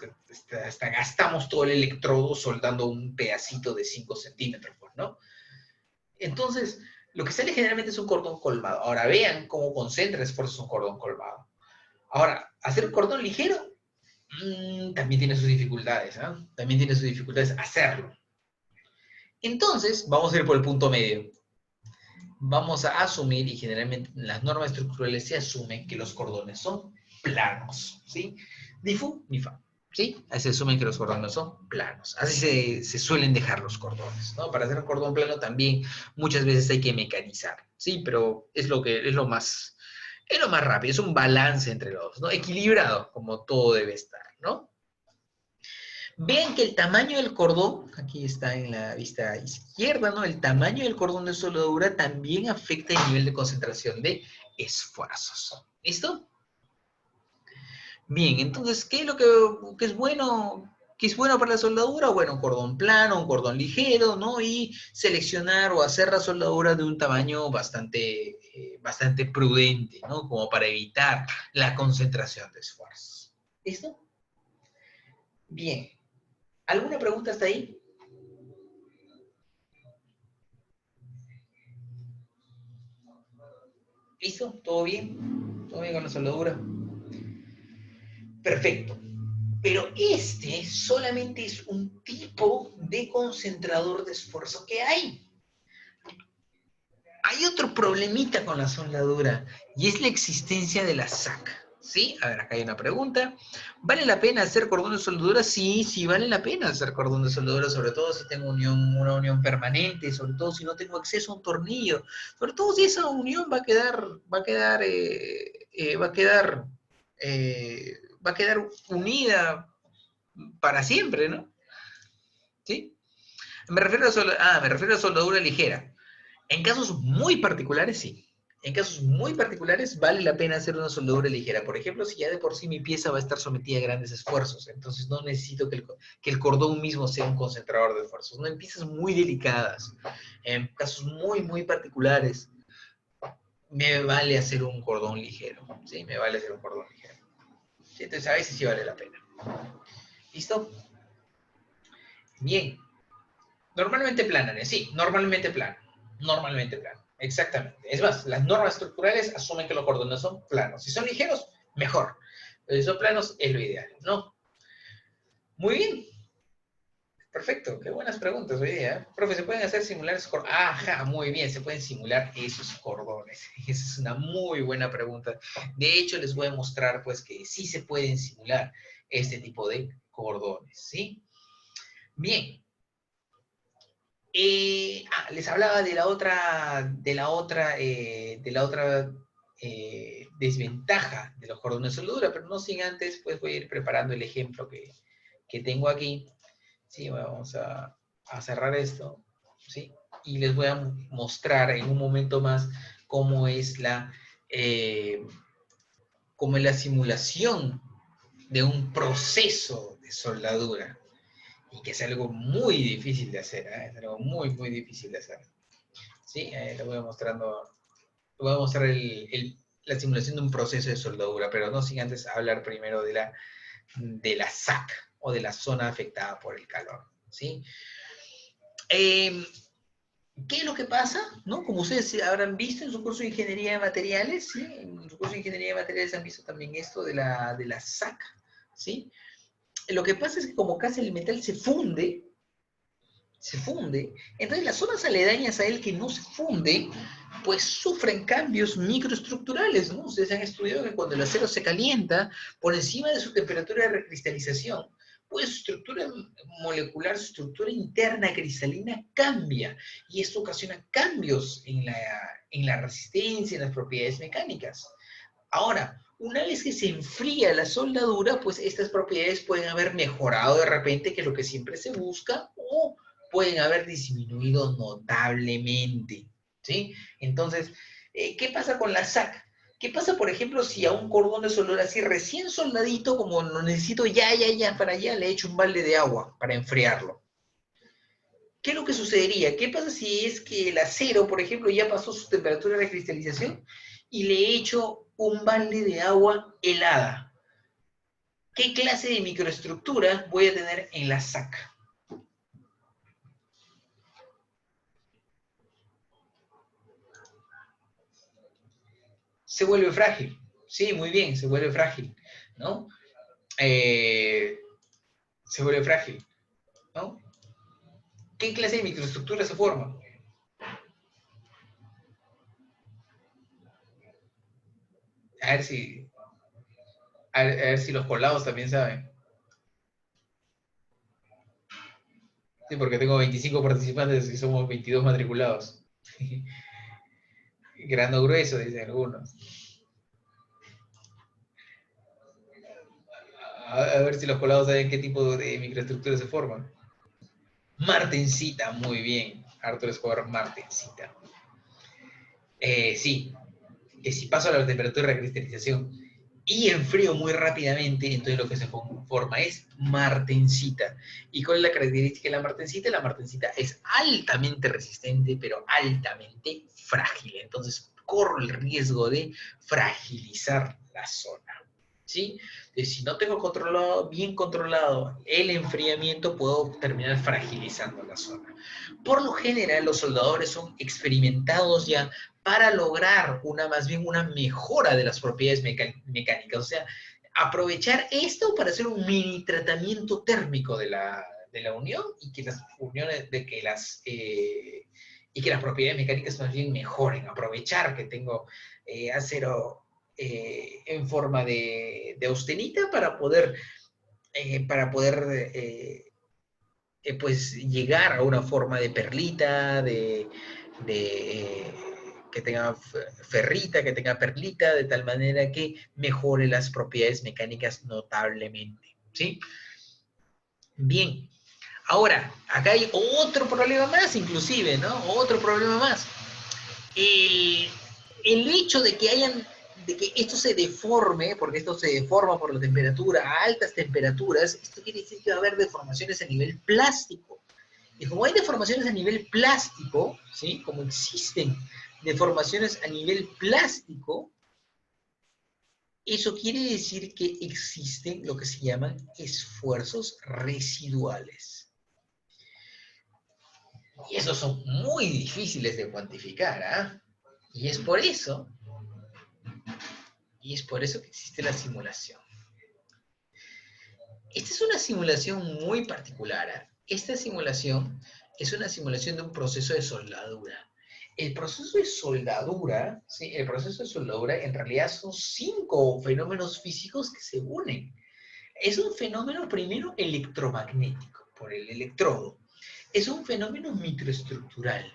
hasta gastamos todo el electrodo soldando un pedacito de 5 centímetros, pues, ¿no? Entonces, lo que sale generalmente es un cordón colmado. Ahora, vean cómo concentra esfuerzos un cordón colmado. Ahora, hacer un cordón ligero también tiene sus dificultades, ¿eh? También tiene sus dificultades hacerlo. Entonces, vamos a ir por el punto medio. Vamos a asumir, y generalmente en las normas estructurales se asume que los cordones son planos, ¿sí? Ni fu ni fa, ¿sí? Así se asume que los cordones son planos. Así se suelen dejar los cordones, ¿no? Para hacer un cordón plano también muchas veces hay que mecanizar, ¿sí? Pero es lo más rápido, es un balance entre los dos, ¿no? Equilibrado, como todo debe estar, ¿no? Vean que el tamaño del cordón, aquí está en la vista izquierda, ¿no? El tamaño del cordón de soldadura también afecta el nivel de concentración de esfuerzos. ¿Listo? Bien, entonces, ¿qué es lo que es bueno? ¿Qué es bueno para la soldadura? Bueno, un cordón plano, un cordón ligero, ¿no? Y seleccionar o hacer la soldadura de un tamaño bastante prudente, ¿no? Como para evitar la concentración de esfuerzos. ¿Listo? Bien. ¿Alguna pregunta hasta ahí? ¿Listo? ¿Todo bien? ¿Todo bien con la soldadura? Perfecto. Pero este solamente es un tipo de concentrador de esfuerzo que hay. Hay otro problemita con la soldadura y es la existencia de la SAC. ¿Sí? A ver, acá hay una pregunta. ¿Vale la pena hacer cordón de soldadura? Sí, sí vale la pena hacer cordón de soldadura, sobre todo si tengo una unión permanente, sobre todo si no tengo acceso a un tornillo, sobre todo si esa unión va a quedar unida para siempre, ¿no? ¿Sí? Me refiero a soldadura ligera. En casos muy particulares, sí. En casos muy particulares vale la pena hacer una soldadura ligera. Por ejemplo, si ya de por sí mi pieza va a estar sometida a grandes esfuerzos, entonces no necesito que el cordón mismo sea un concentrador de esfuerzos. No, en piezas muy delicadas, en casos muy, muy particulares, me vale hacer un cordón ligero. Sí, me vale hacer un cordón ligero. Sí, entonces a veces sí vale la pena. ¿Listo? Bien. Normalmente plano, sí, normalmente plano. Normalmente plano, exactamente. Es más, las normas estructurales asumen que los cordones son planos. Si son ligeros, mejor. Pero si son planos, es lo ideal, ¿no? Muy bien. Perfecto, qué buenas preguntas hoy día, ¿eh? Profe, ¿se pueden hacer simular esos cordones? Ajá, muy bien, se pueden simular esos cordones. Esa es una muy buena pregunta. De hecho, les voy a mostrar, pues, que sí se pueden simular este tipo de cordones, ¿sí? Bien. Les hablaba de la otra desventaja de los cordones de soldadura, pero no sin antes, pues, voy a ir preparando el ejemplo que tengo aquí. Sí, vamos a cerrar esto, ¿sí? Y les voy a mostrar en un momento más cómo es eh, cómo es la simulación de un proceso de soldadura. Y que es algo muy difícil de hacer, ¿eh? Es algo muy, muy difícil de hacer. ¿Sí? Les voy a mostrar la simulación de un proceso de soldadura, pero no sin antes hablar primero de la SAC, o de la zona afectada por el calor, ¿sí? ¿Qué es lo que pasa? ¿No? Como ustedes habrán visto en su curso de Ingeniería de Materiales, ¿sí? En su curso de Ingeniería de Materiales han visto también esto de la SAC, ¿sí? Lo que pasa es que como casi el metal se funde, entonces las zonas aledañas a él que no se funden, pues sufren cambios microestructurales, ¿no? Ustedes han estudiado que cuando el acero se calienta, por encima de su temperatura de recristalización, pues su estructura molecular, su estructura interna cristalina cambia, y esto ocasiona cambios en la resistencia, en las propiedades mecánicas. Ahora, una vez que se enfría la soldadura, pues estas propiedades pueden haber mejorado de repente, que es lo que siempre se busca, o pueden haber disminuido notablemente, ¿sí? Entonces, ¿qué pasa con la SAC? ¿Qué pasa, por ejemplo, si a un cordón de soldadura así recién soldadito, como lo necesito ya, para allá, le echo un balde de agua para enfriarlo? ¿Qué es lo que sucedería? ¿Qué pasa si es que el acero, por ejemplo, ya pasó su temperatura de cristalización y le echo un balde de agua helada? ¿Qué clase de microestructura voy a tener en la SAC? Se vuelve frágil. Sí, muy bien, se vuelve frágil, ¿no? Se vuelve frágil, ¿no? ¿Qué clase de microestructura se forma? A ver si, a ver si los colados también saben. Sí, porque tengo 25 participantes y somos 22 matriculados. Grano grueso, dicen algunos. A ver si los colados saben qué tipo de microestructuras se forman. Martensita, muy bien. Arthur Escobar, martensita. Sí, que si paso a la temperatura de cristalización y enfrío muy rápidamente, entonces lo que se forma es martensita. ¿Y cuál es la característica de la martensita? La martensita es altamente resistente, pero altamente frágil. Entonces corro el riesgo de fragilizar la zona, ¿sí? Entonces, si no tengo bien controlado el enfriamiento, puedo terminar fragilizando la zona. Por lo general, los soldadores son experimentados ya para lograr más bien una mejora de las propiedades mecánicas. O sea, aprovechar esto para hacer un mini tratamiento térmico de la unión, y que las uniones, y que las propiedades mecánicas más bien mejoren. Aprovechar que tengo acero en forma de austenita para poder pues llegar a una forma de perlita, que tenga ferrita, que tenga perlita, de tal manera que mejore las propiedades mecánicas notablemente, ¿sí? Bien, ahora, acá hay otro problema más inclusive, ¿no? Otro problema más. El hecho de que esto se deforme, porque esto se deforma por la temperatura, a altas temperaturas, esto quiere decir que va a haber deformaciones a nivel plástico. Y como hay deformaciones a nivel plástico, ¿sí? Como existen deformaciones a nivel plástico, eso quiere decir que existen lo que se llaman esfuerzos residuales. Y esos son muy difíciles de cuantificar, ¿ah? Y es por eso que existe la simulación. Esta es una simulación muy particular, ¿eh? esta simulación es una simulación de un proceso de soldadura. El proceso de soldadura, ¿sí? El proceso de soldadura en realidad son 5 fenómenos físicos que se unen. Es un fenómeno primero electromagnético, por el electrodo. Es un fenómeno microestructural.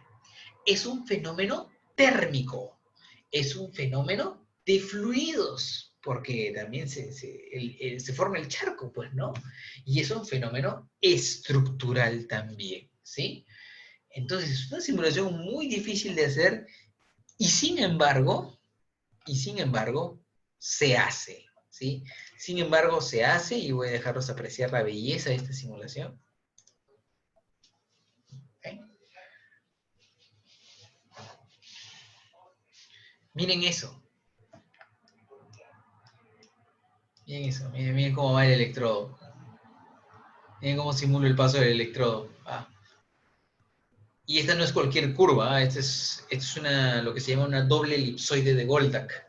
Es un fenómeno térmico. Es un fenómeno de fluidos, porque también se forma el charco, pues, ¿no? Y es un fenómeno estructural también, ¿sí? Entonces, es una simulación muy difícil de hacer y sin embargo, se hace, ¿sí? Sin embargo, se hace y voy a dejarlos apreciar la belleza de esta simulación. ¿Okay? Miren eso. Miren eso, miren cómo va el electrodo. Miren cómo simulo el paso del electrodo. Ah. Y esta no es cualquier curva, esta es lo que se llama una doble elipsoide de Goldak.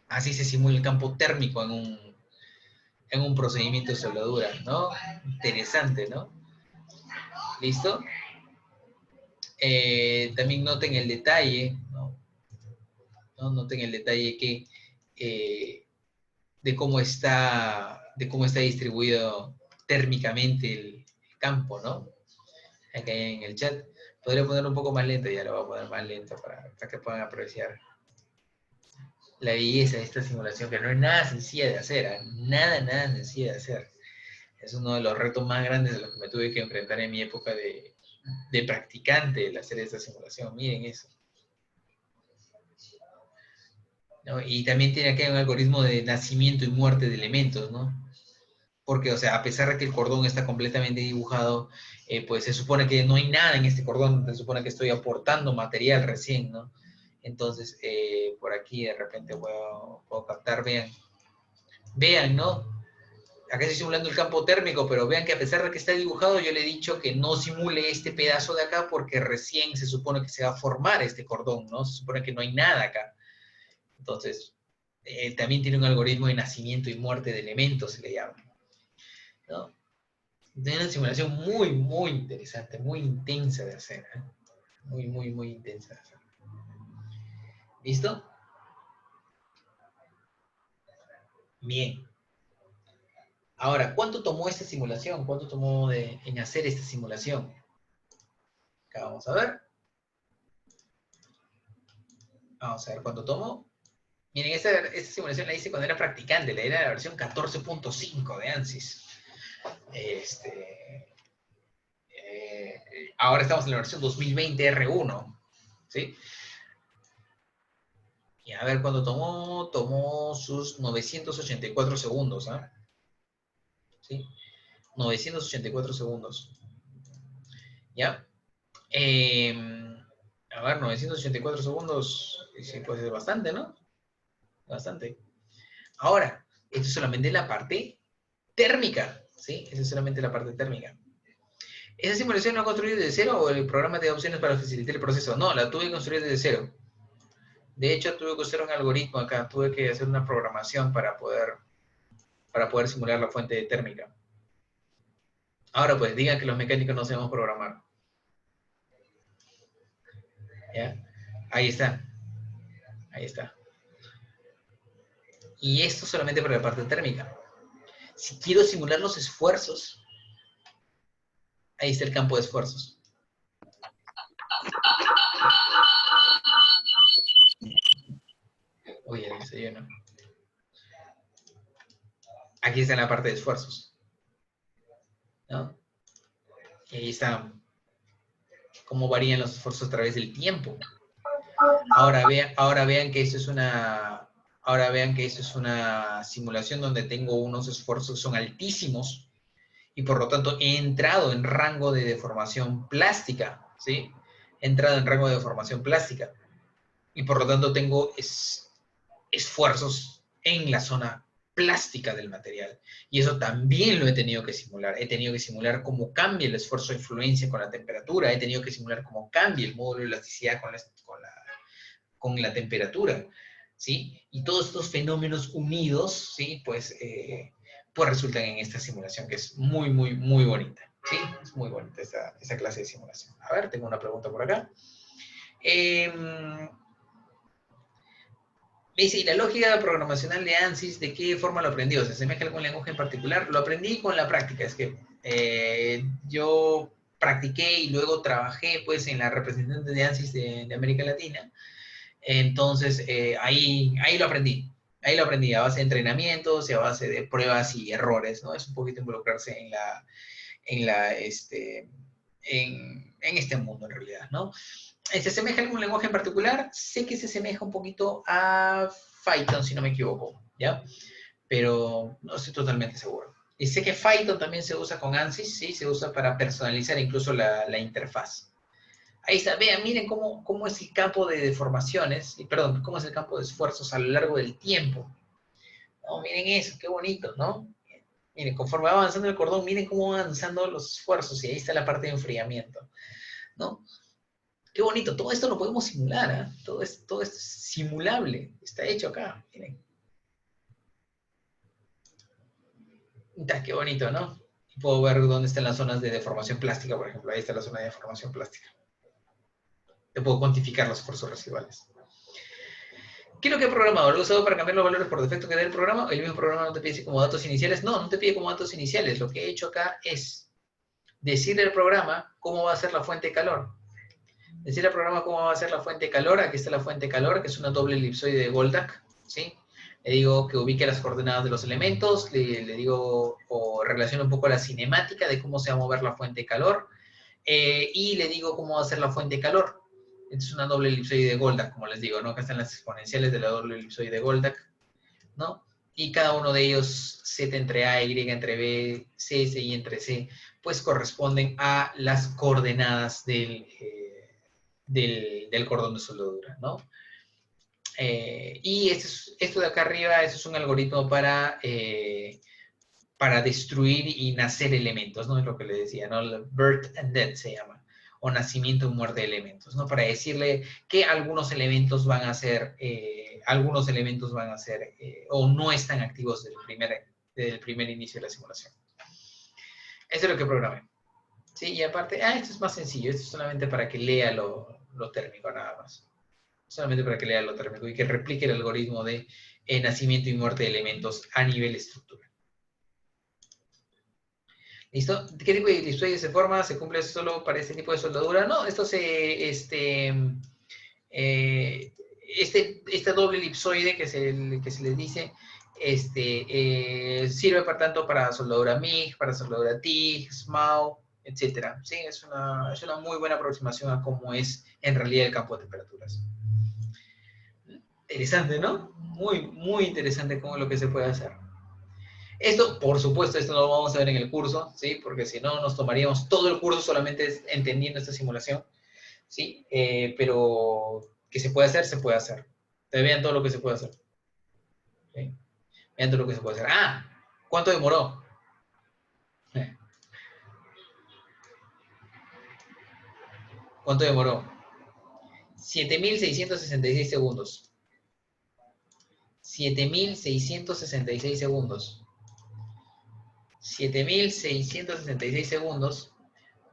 Así se simula el campo térmico en un procedimiento de soldadura, ¿no? Interesante, ¿no? ¿Listo? También noten el detalle, ¿no? Noten el detalle de cómo está distribuido térmicamente el campo, ¿no? Acá en el chat. Podría ponerlo un poco más lento, ya lo voy a poner más lento para que puedan apreciar la belleza de esta simulación, que no es nada sencilla de hacer, ¿eh? Nada sencilla de hacer. Es uno de los retos más grandes a los que me tuve que enfrentar en mi época de practicante, el hacer esta simulación. Miren eso. ¿No? Y también tiene aquí un algoritmo de nacimiento y muerte de elementos, ¿no? Porque, o sea, a pesar de que el cordón está completamente dibujado, pues se supone que no hay nada en este cordón, se supone que estoy aportando material recién, ¿no? Entonces, por aquí de repente puedo captar, vean, ¿no? Acá estoy simulando el campo térmico, pero vean que a pesar de que está dibujado, yo le he dicho que no simule este pedazo de acá porque recién se supone que se va a formar este cordón, ¿no? Se supone que no hay nada acá. Entonces, también tiene un algoritmo de nacimiento y muerte de elementos, se le llama, ¿no? Tiene una simulación muy interesante, muy intensa de hacer, ¿eh? Muy intensa de hacer. ¿Listo? Bien. Ahora, ¿cuánto tomó esta simulación? ¿Cuánto tomó en hacer esta simulación? Acá vamos a ver. Vamos a ver cuánto tomó. Miren, esta simulación la hice cuando era practicante, era la versión 14.5 de ANSYS. Ahora estamos en la versión 2020 R1, ¿sí? Y a ver cuánto tomó sus 984 segundos, ¿ah? ¿Sí? 984 segundos. ¿Ya? A ver, 984 segundos, sí, puede ser bastante, ¿no? Bastante. Ahora, esto es solamente la parte térmica, ¿sí? Esa es solamente la parte térmica. ¿Esa simulación la construí desde cero o el programa te da opciones para facilitar el proceso? No, la tuve que construir desde cero. De hecho, tuve que usar un algoritmo acá, tuve que hacer una programación para poder simular la fuente térmica. Ahora pues, digan que los mecánicos no sabemos programar. ¿Ya? Ahí está. Ahí está. Y esto solamente para la parte térmica. Si quiero simular los esfuerzos, ahí está el campo de esfuerzos. Oye, el desayuno. Aquí está la parte de esfuerzos, ¿no? Y ahí está cómo varían los esfuerzos a través del tiempo. Ahora vean que eso es una simulación donde tengo unos esfuerzos que son altísimos y por lo tanto he entrado en rango de deformación plástica, ¿sí? He entrado en rango de deformación plástica y por lo tanto tengo esfuerzos en la zona plástica del material. Y eso también lo he tenido que simular. He tenido que simular cómo cambia el esfuerzo de influencia con la temperatura. He tenido que simular cómo cambia el módulo de elasticidad con la temperatura, ¿sí? Y todos estos fenómenos unidos, ¿sí? Pues resultan en esta simulación que es muy bonita. Sí, es muy bonita esa clase de simulación. A ver, tengo una pregunta por acá. Me dice, ¿y la lógica programacional de ANSYS de qué forma lo aprendió? ¿Se asemeja a algún lenguaje en particular? Lo aprendí con la práctica. Es que yo practiqué y luego trabajé pues en la representante de ANSYS de América Latina. Entonces, ahí lo aprendí. Ahí lo aprendí a base de entrenamientos y a base de pruebas y errores, ¿no? Es un poquito involucrarse en este mundo en realidad, ¿no? ¿Se asemeja a algún lenguaje en particular? Sé que se asemeja un poquito a Python, si no me equivoco, ¿ya? Pero no estoy totalmente seguro. Y sé que Python también se usa con ANSYS, sí, se usa para personalizar incluso la interfaz. Ahí está, vean, miren cómo es el campo de deformaciones, perdón, cómo es el campo de esfuerzos a lo largo del tiempo. No, miren eso, qué bonito, ¿no? Miren, conforme va avanzando el cordón, miren cómo van avanzando los esfuerzos, y ahí está la parte de enfriamiento, ¿no? Qué bonito, todo esto lo podemos simular, ¿eh? Todo esto es simulable, está hecho acá, miren. Qué bonito, ¿no? Y puedo ver dónde están las zonas de deformación plástica, por ejemplo, ahí está la zona de deformación plástica. Te puedo cuantificar los esfuerzos residuales. ¿Qué es lo que he programado? ¿Lo he usado para cambiar los valores por defecto que da el programa? ¿El mismo programa no te pide así como datos iniciales? No, no te pide como datos iniciales. Lo que he hecho acá es decirle al programa cómo va a ser la fuente de calor. Decirle al programa cómo va a ser la fuente de calor. Aquí está la fuente de calor, que es una doble elipsoide de Goldak, ¿sí? Le digo que ubique las coordenadas de los elementos, le digo, o relaciona un poco la cinemática de cómo se va a mover la fuente de calor, y le digo cómo va a ser la fuente de calor. Es una doble elipsoide de Goldak, como les digo, ¿no? Acá están las exponenciales de la doble elipsoide de Goldak, ¿no? Y cada uno de ellos, Z entre A, Y entre B, CS y entre C, pues corresponden a las coordenadas del cordón de soldadura, ¿no? Y esto de acá arriba, eso es un algoritmo para destruir y nacer elementos, ¿no? Es lo que le decía, ¿no? Birth and Death se llama, o nacimiento y muerte de elementos, ¿no? Para decirle que algunos elementos van a ser, o no están activos desde el primer inicio de la simulación. Eso es lo que programé. Sí, y aparte, esto es más sencillo, esto es solamente para que lea lo térmico nada más. Solamente para que lea lo térmico y que replique el algoritmo de nacimiento y muerte de elementos a nivel estructura. ¿Listo? ¿Qué tipo de elipsoide se forma? ¿Se cumple solo para este tipo de soldadura? No, esto esta doble elipsoide que se les dice, sirve tanto para soldadura MIG, para soldadura TIG, SMAU, etc. ¿Sí? Es una muy buena aproximación a cómo es en realidad el campo de temperaturas. Interesante, ¿no? Muy, muy interesante cómo lo que se puede hacer. Esto, por supuesto, esto no lo vamos a ver en el curso, ¿sí? Porque si no, nos tomaríamos todo el curso solamente entendiendo esta simulación, ¿sí? Pero que se puede hacer, se puede hacer. Vean todo lo que se puede hacer. ¿Sí? Vean todo lo que se puede hacer. ¡Ah! ¿Cuánto demoró? ¿Cuánto demoró? 7.666 segundos. 7.666 segundos. 7.666 segundos,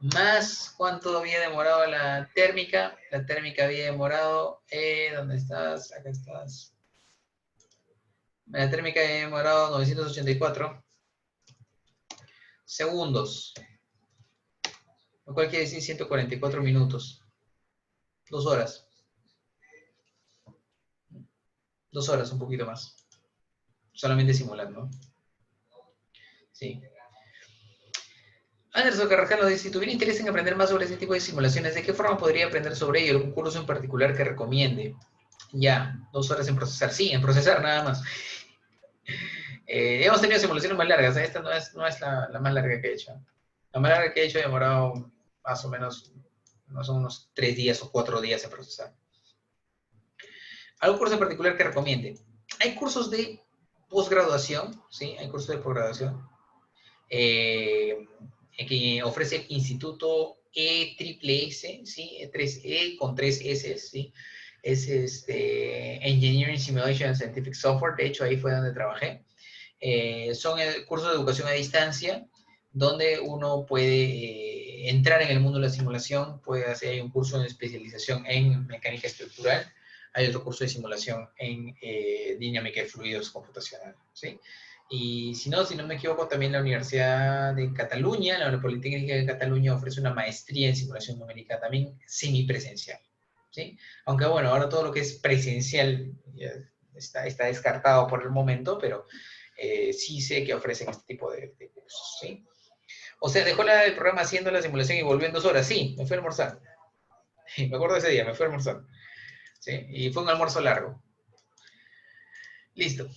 más cuánto había demorado la térmica. La térmica había demorado, ¿dónde estás? Acá estás. La térmica había demorado 984 segundos, lo cual quiere decir 144 minutos. 2 horas. 2 horas, un poquito más. Solamente simulando. Sí. Anderson Carrascal nos dice, si tuviera interés en aprender más sobre este tipo de simulaciones, ¿de qué forma podría aprender sobre ello? ¿Algún curso en particular que recomiende? Ya, 2 horas en procesar. Sí, en procesar nada más. Hemos tenido simulaciones más largas. Esta no es la más larga que he hecho. La más larga que he hecho ha demorado más o menos unos 3 días o 4 días en procesar. ¿Algún curso en particular que recomiende? Hay cursos de posgraduación, ¿sí? Hay cursos de posgraduación que ofrece el Instituto ESSS, ¿sí? E3E con 3 S, ¿sí? Es Engineering Simulation and Scientific Software. De hecho, ahí fue donde trabajé. Son cursos de educación a distancia donde uno puede entrar en el mundo de la simulación, puede hacer un curso de especialización en mecánica estructural, hay otro curso de simulación en dinámica de fluidos computacional, ¿sí? Y si no me equivoco, también la Universidad de Cataluña, la Politécnica de Cataluña ofrece una maestría en simulación numérica también semipresencial, ¿sí? Aunque bueno, ahora todo lo que es presencial ya está descartado por el momento, pero sí sé que ofrecen este tipo de cursos, ¿sí? O sea, dejó el programa haciendo la simulación y volvió en 2 horas. Sí, me fui a almorzar. Me acuerdo de ese día, me fui a almorzar. ¿Sí? Y fue un almuerzo largo. Listo.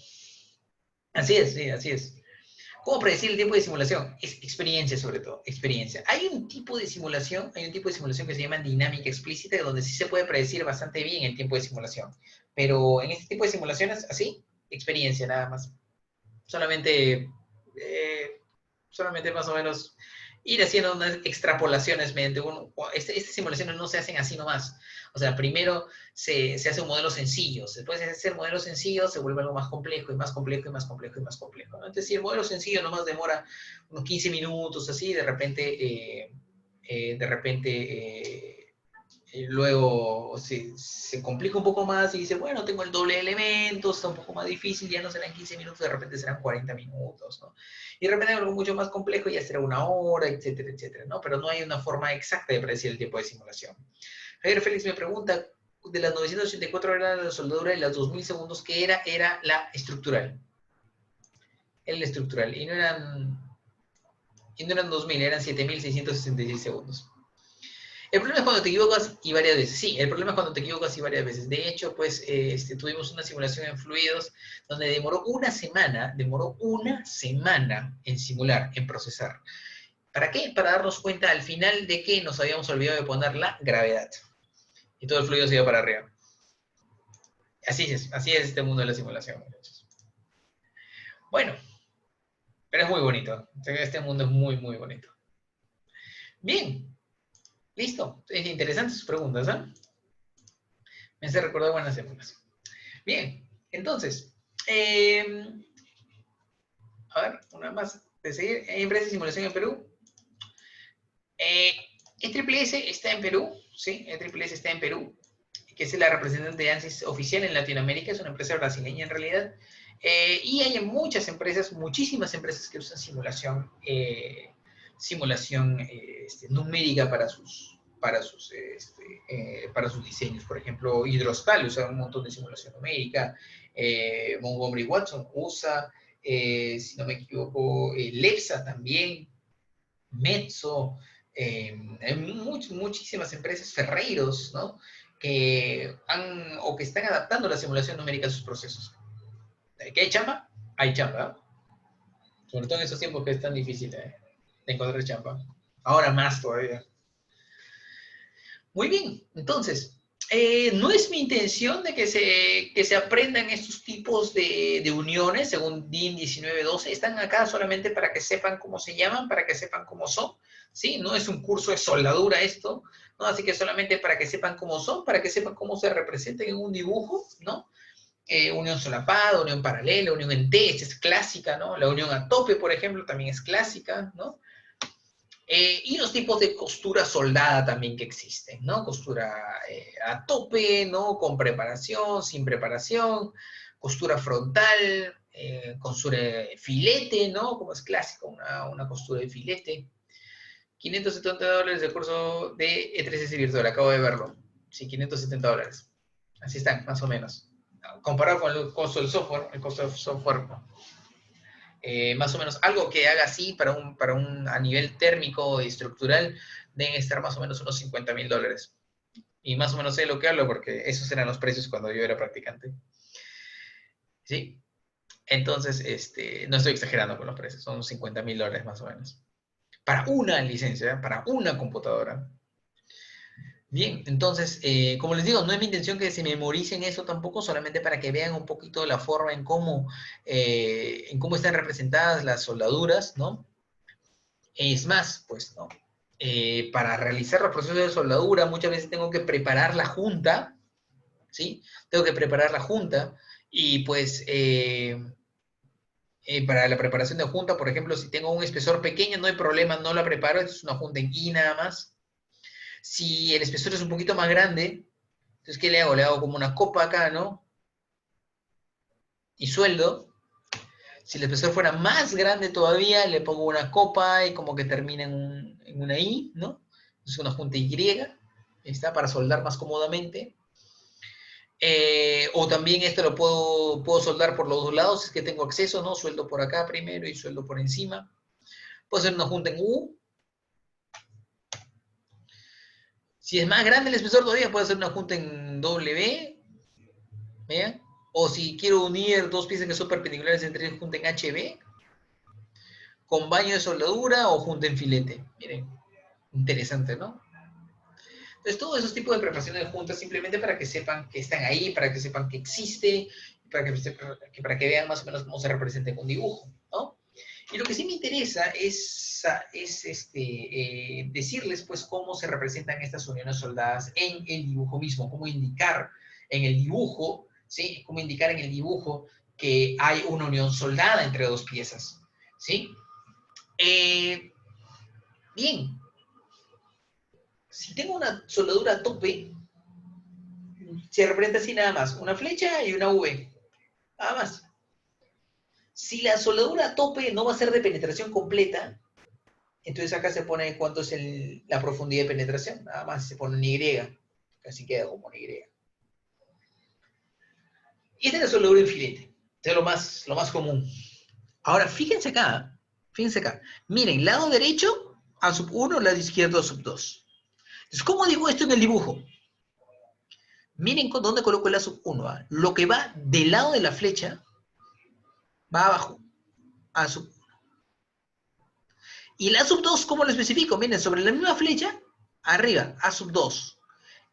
Así es, sí, así es. ¿Cómo predecir el tiempo de simulación? Es experiencia, sobre todo, experiencia. Hay un tipo de simulación que se llama dinámica explícita, donde sí se puede predecir bastante bien el tiempo de simulación. Pero en este tipo de simulaciones, así, experiencia nada más. Solamente más o menos ir haciendo unas extrapolaciones mediante estas simulaciones no se hacen así nomás. O sea, primero se hace un modelo sencillo, después de hacer modelo sencillo se vuelve algo más complejo y más complejo y más complejo y más complejo, ¿no? Entonces, si el modelo sencillo nomás demora unos 15 minutos, así, de repente luego se complica un poco más y dice, bueno, tengo el doble de elementos, está un poco más difícil, ya no serán 15 minutos, de repente serán 40 minutos, ¿no? Y de repente algo mucho más complejo ya será 1 hora, etcétera, etcétera, ¿no? Pero no hay una forma exacta de predecir el tiempo de simulación. Javier Félix me pregunta, de las 984 horas de la soldadura y las 2000 segundos, ¿qué era? Era la estructural. Era la estructural. Y no eran 2000, eran 7666 segundos. El problema es cuando te equivocas y varias veces. Sí, el problema es cuando te equivocas y varias veces. De hecho, pues tuvimos una simulación en fluidos donde demoró una semana en simular, en procesar. ¿Para qué? Para darnos cuenta al final de que nos habíamos olvidado de poner la gravedad. Y todo el fluido se iba para arriba. Así es este mundo de la simulación, muchachos. Bueno, pero es muy bonito. Este mundo es muy, muy bonito. Bien, listo. Es interesante sus preguntas, ¿eh? Me hace recordar buenas épocas. Bien, entonces, a ver, una más de seguir. Empresa de simulación en Perú. ESSS está en Perú, ¿sí? ESSS está en Perú, que es la representante de ANSYS oficial en Latinoamérica, es una empresa brasileña en realidad. Y hay muchas empresas, muchísimas empresas que usan simulación numérica para sus diseños. Por ejemplo, Hidrostal usa un montón de simulación numérica, Montgomery Watson usa, si no me equivoco, Lepsa también, Mezzo, hay muchísimas empresas, Ferreiros, ¿no? que están adaptando la simulación numérica a sus procesos. ¿Que hay chamba? Hay chamba. Sobre todo en esos tiempos que es tan difícil de encontrar chamba. Ahora más todavía. Muy bien, entonces, no es mi intención de que se aprendan estos tipos de uniones, según DIN 1912, están acá solamente para que sepan cómo se llaman, para que sepan cómo son, ¿sí? No es un curso de soldadura esto, ¿no? Así que solamente para que sepan cómo son, para que sepan cómo se representan en un dibujo, ¿no? Unión solapada, unión paralela, unión en T, esta es clásica, ¿no? La unión a tope, por ejemplo, también es clásica, ¿no? Y los tipos de costura soldada también que existen, ¿no? Costura a tope, ¿no? Con preparación, sin preparación, costura frontal, costura de filete, ¿no? Como es clásico, una costura de filete. $570 del curso de E3S virtual, acabo de verlo. Sí, $570. Así están, más o menos. Comparado con el costo del software, más o menos algo que haga así para un a nivel térmico y estructural deben estar más o menos unos $50,000. Y más o menos sé lo que hablo porque esos eran los precios cuando yo era practicante. ¿Sí? Entonces, no estoy exagerando con los precios, son $50,000 más o menos. Para una licencia, para una computadora. Bien, entonces, como les digo, no es mi intención que se memoricen eso tampoco, solamente para que vean un poquito la forma en cómo están representadas las soldaduras, ¿no? Es más, pues, ¿no? Para realizar los procesos de soldadura muchas veces tengo que preparar la junta, ¿sí? Tengo que preparar la junta y pues Para la preparación de junta, por ejemplo, si tengo un espesor pequeño, no hay problema, no la preparo, es una junta en I nada más. Si el espesor es un poquito más grande, entonces, ¿qué le hago? Le hago como una copa acá, ¿no? Y sueldo. Si el espesor fuera más grande todavía, le pongo una copa y como que termina en una I, ¿no? Es una junta Y, está para soldar más cómodamente. O también esto lo puedo soldar por los dos lados, si es que tengo acceso, ¿no? Sueldo por acá primero y sueldo por encima. Puedo hacer una junta en U. Si es más grande el espesor todavía, puedo hacer una junta en W. ¿Vean? O si quiero unir dos piezas que son perpendiculares entre ellas, junta en HB. Con baño de soldadura o junta en filete. Miren, interesante, ¿no? Entonces, todos esos tipos de preparaciones de juntas simplemente para que sepan que están ahí, para que sepan que existe, para que vean más o menos cómo se representa en un dibujo, ¿no? Y lo que sí me interesa es decirles, pues, cómo se representan estas uniones soldadas en el dibujo mismo, cómo indicar en el dibujo, ¿sí? Cómo indicar en el dibujo que hay una unión soldada entre dos piezas, ¿sí? Bien, si tengo una soldadura a tope, se representa así nada más, una flecha y una V, nada más. Si la soldadura a tope no va a ser de penetración completa, entonces acá se pone cuánto es la profundidad de penetración, nada más se pone en Y, casi queda como en Y. Y esta es la soldadura en filete, es lo más común. Ahora, fíjense acá, miren, lado derecho a sub 1, lado izquierdo a sub 2. Entonces, ¿cómo digo esto en el dibujo? Miren dónde coloco el A sub 1. ¿Ah? Lo que va del lado de la flecha va abajo, A sub 1. Y el A sub 2, ¿cómo lo especifico? Miren, sobre la misma flecha, arriba, A sub 2.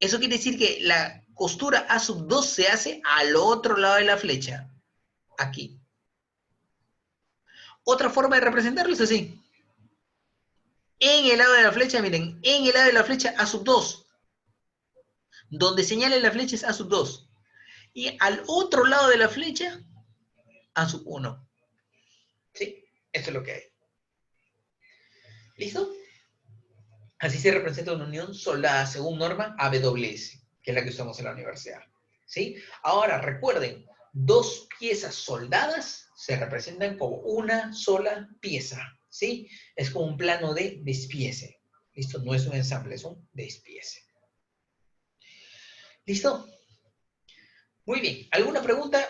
Eso quiere decir que la costura A sub 2 se hace al otro lado de la flecha, aquí. Otra forma de representarlo es así. En el lado de la flecha, miren, en el lado de la flecha A sub 2. Donde señale la flecha es A sub 2. Y al otro lado de la flecha, A sub 1. ¿Sí? Esto es lo que hay. ¿Listo? Así se representa una unión soldada según norma AWS, que es la que usamos en la universidad. ¿Sí? Ahora, recuerden, dos piezas soldadas se representan como una sola pieza. ¿Sí? Es como un plano de despiece. ¿Listo? No es un ensamble, es un despiece. ¿Listo? Muy bien. ¿Alguna pregunta?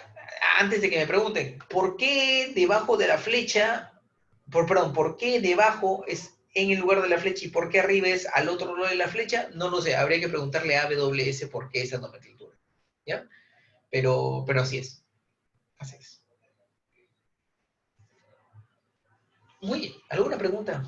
Antes de que me pregunten, ¿por qué debajo de la flecha, ¿por qué debajo es en el lugar de la flecha y por qué arriba es al otro lado de la flecha? No lo sé, habría que preguntarle a AWS por qué esa nomenclatura, ¿ya? Pero así es. Así es. Muy bien, ¿alguna pregunta?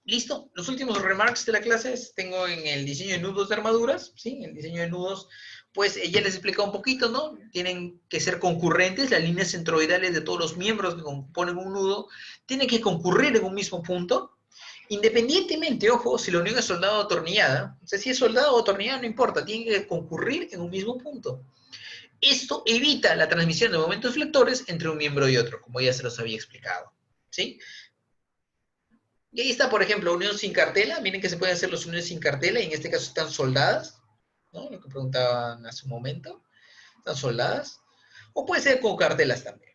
Listo, los últimos remarks de la clase tengo en el diseño de nudos de armaduras, ¿sí? El diseño de nudos, pues ya les he explicado un poquito, ¿no? Tienen que ser concurrentes, las líneas centroidales de todos los miembros que componen un nudo tienen que concurrir en un mismo punto, independientemente, ojo, si la unión es soldada o atornillada, o sea, si es soldada o atornillada no importa, tienen que concurrir en un mismo punto. Esto evita la transmisión de momentos flectores entre un miembro y otro, como ya se los había explicado, ¿sí? Y ahí está, por ejemplo, unión sin cartela. Miren que se pueden hacer las uniones sin cartela y en este caso están soldadas, ¿no? Lo que preguntaban hace un momento. Están soldadas. O puede ser con cartelas también.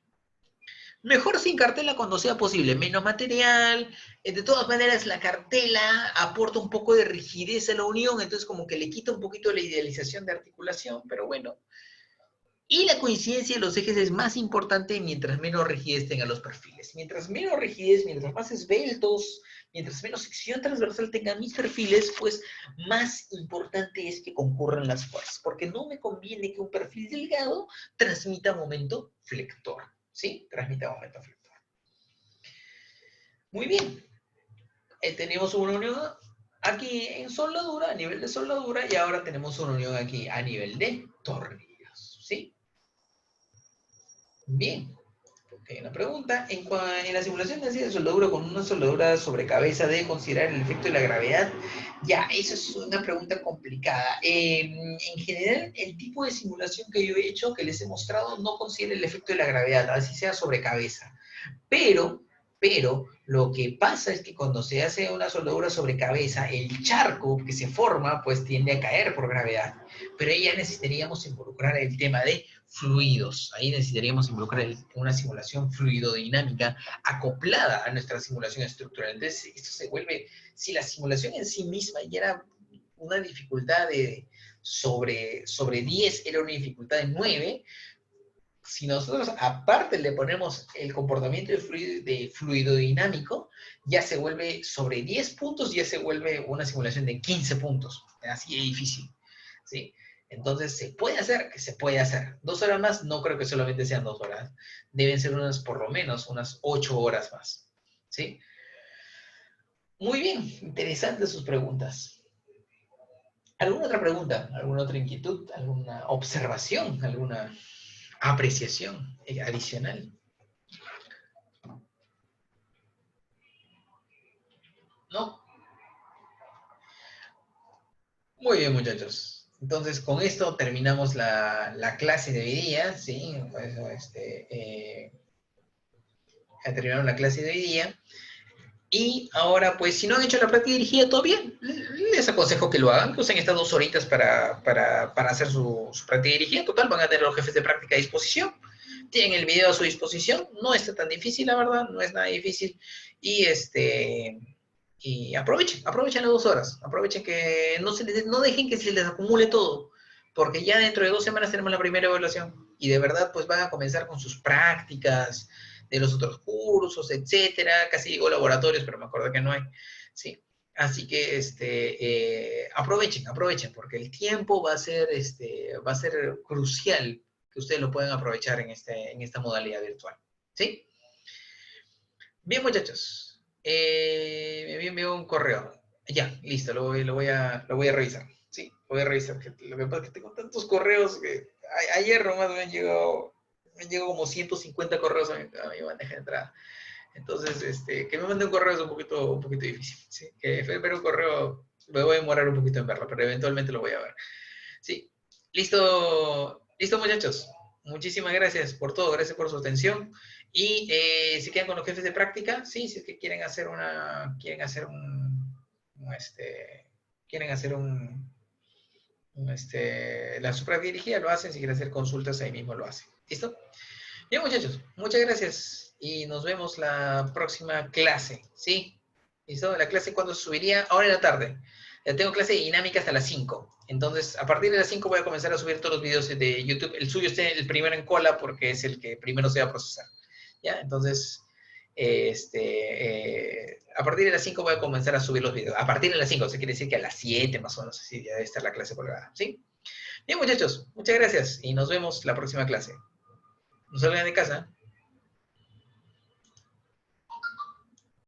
Mejor sin cartela cuando sea posible. Menos material. De todas maneras, la cartela aporta un poco de rigidez a la unión, entonces como que le quita un poquito la idealización de articulación, pero bueno. Y la coincidencia de los ejes es más importante mientras menos rigidez tengan los perfiles. Mientras menos rigidez, mientras más esbeltos, mientras menos sección transversal tengan mis perfiles, pues más importante es que concurran las fuerzas. Porque no me conviene que un perfil delgado transmita momento flector. ¿Sí? Transmita momento flector. Muy bien. Tenemos una unión aquí en soldadura, a nivel de soldadura, y ahora tenemos una unión aquí a nivel de tornillos. ¿Sí? Bien. Ok, una pregunta. En la simulación de soldadura con una soldadura sobre cabeza, ¿debe considerar el efecto de la gravedad? Ya, eso es una pregunta complicada. En general, el tipo de simulación que yo he hecho, que les he mostrado, no considera el efecto de la gravedad, así sea sobre cabeza. Pero, lo que pasa es que cuando se hace una soldadura sobre cabeza, el charco que se forma, pues tiende a caer por gravedad. Pero ahí ya necesitaríamos involucrar el tema de fluidos. Ahí necesitaríamos involucrar una simulación fluidodinámica acoplada a nuestra simulación estructural. Entonces, esto se vuelve, si la simulación en sí misma ya era una dificultad de sobre 10, era una dificultad de 9, si nosotros aparte le ponemos el comportamiento de fluido dinámico, ya se vuelve sobre 10 puntos, ya se vuelve una simulación de 15 puntos. Así de difícil, ¿sí? Entonces, ¿se puede hacer? Que se puede hacer. 2 horas más, no creo que solamente sean 2 horas. Deben ser unas, por lo menos, unas 8 horas más, ¿sí? Muy bien, interesantes sus preguntas. ¿Alguna otra pregunta? ¿Alguna otra inquietud? ¿Alguna observación? ¿Alguna apreciación adicional? ¿No? Muy bien, muchachos. Entonces, con esto terminamos la clase de hoy día, ¿sí? Pues, ya terminaron la clase de hoy día. Y ahora, pues, si no han hecho la práctica dirigida, todo bien. Les aconsejo que lo hagan, que usen estas 2 horitas para hacer su práctica dirigida. Total, van a tener los jefes de práctica a disposición. Tienen el video a su disposición. No está tan difícil, la verdad. No es nada difícil. Y aprovechen las 2 horas. Aprovechen que no dejen que se les acumule todo. Porque ya dentro de 2 semanas tenemos la primera evaluación. Y de verdad, pues, van a comenzar con sus prácticas de los otros cursos, etcétera. Casi digo laboratorios, pero me acuerdo que no hay, ¿sí? Así que aprovechen, porque el tiempo va a ser crucial que ustedes lo puedan aprovechar en esta modalidad virtual, ¿sí? Bien, muchachos, me había enviado un correo. Ya, listo, lo voy a revisar, ¿sí? Lo voy a revisar. Lo que pasa es que tengo tantos correos que ayer nomás me han llegado como 150 correos a mi bandeja de entrada. Entonces, que me mande un correo es un poquito difícil, ¿sí? Que ver un correo, me voy a demorar un poquito en verlo, pero eventualmente lo voy a ver, ¿sí? Listo, muchachos. Muchísimas gracias por todo, gracias por su atención. Y si quedan con los jefes de práctica, sí, si es que quieren hacer la su práctica dirigida, lo hacen. Si quieren hacer consultas, ahí mismo lo hacen. ¿Listo? Bien, muchachos, muchas gracias y nos vemos la próxima clase, ¿sí? ¿Listo? La clase, ¿cuándo se subiría? Ahora en la tarde. Ya tengo clase de dinámica hasta las 5. Entonces, a partir de las 5 voy a comenzar a subir todos los videos de YouTube. El suyo esté el primero en cola porque es el que primero se va a procesar. ¿Ya? Entonces, a partir de las 5 voy a comenzar a subir los videos. A partir de las 5, eso quiere decir que a las 7 más o menos, así ya debe estar la clase colgada, ¿sí? Bien, muchachos, muchas gracias y nos vemos la próxima clase. No salgan de casa.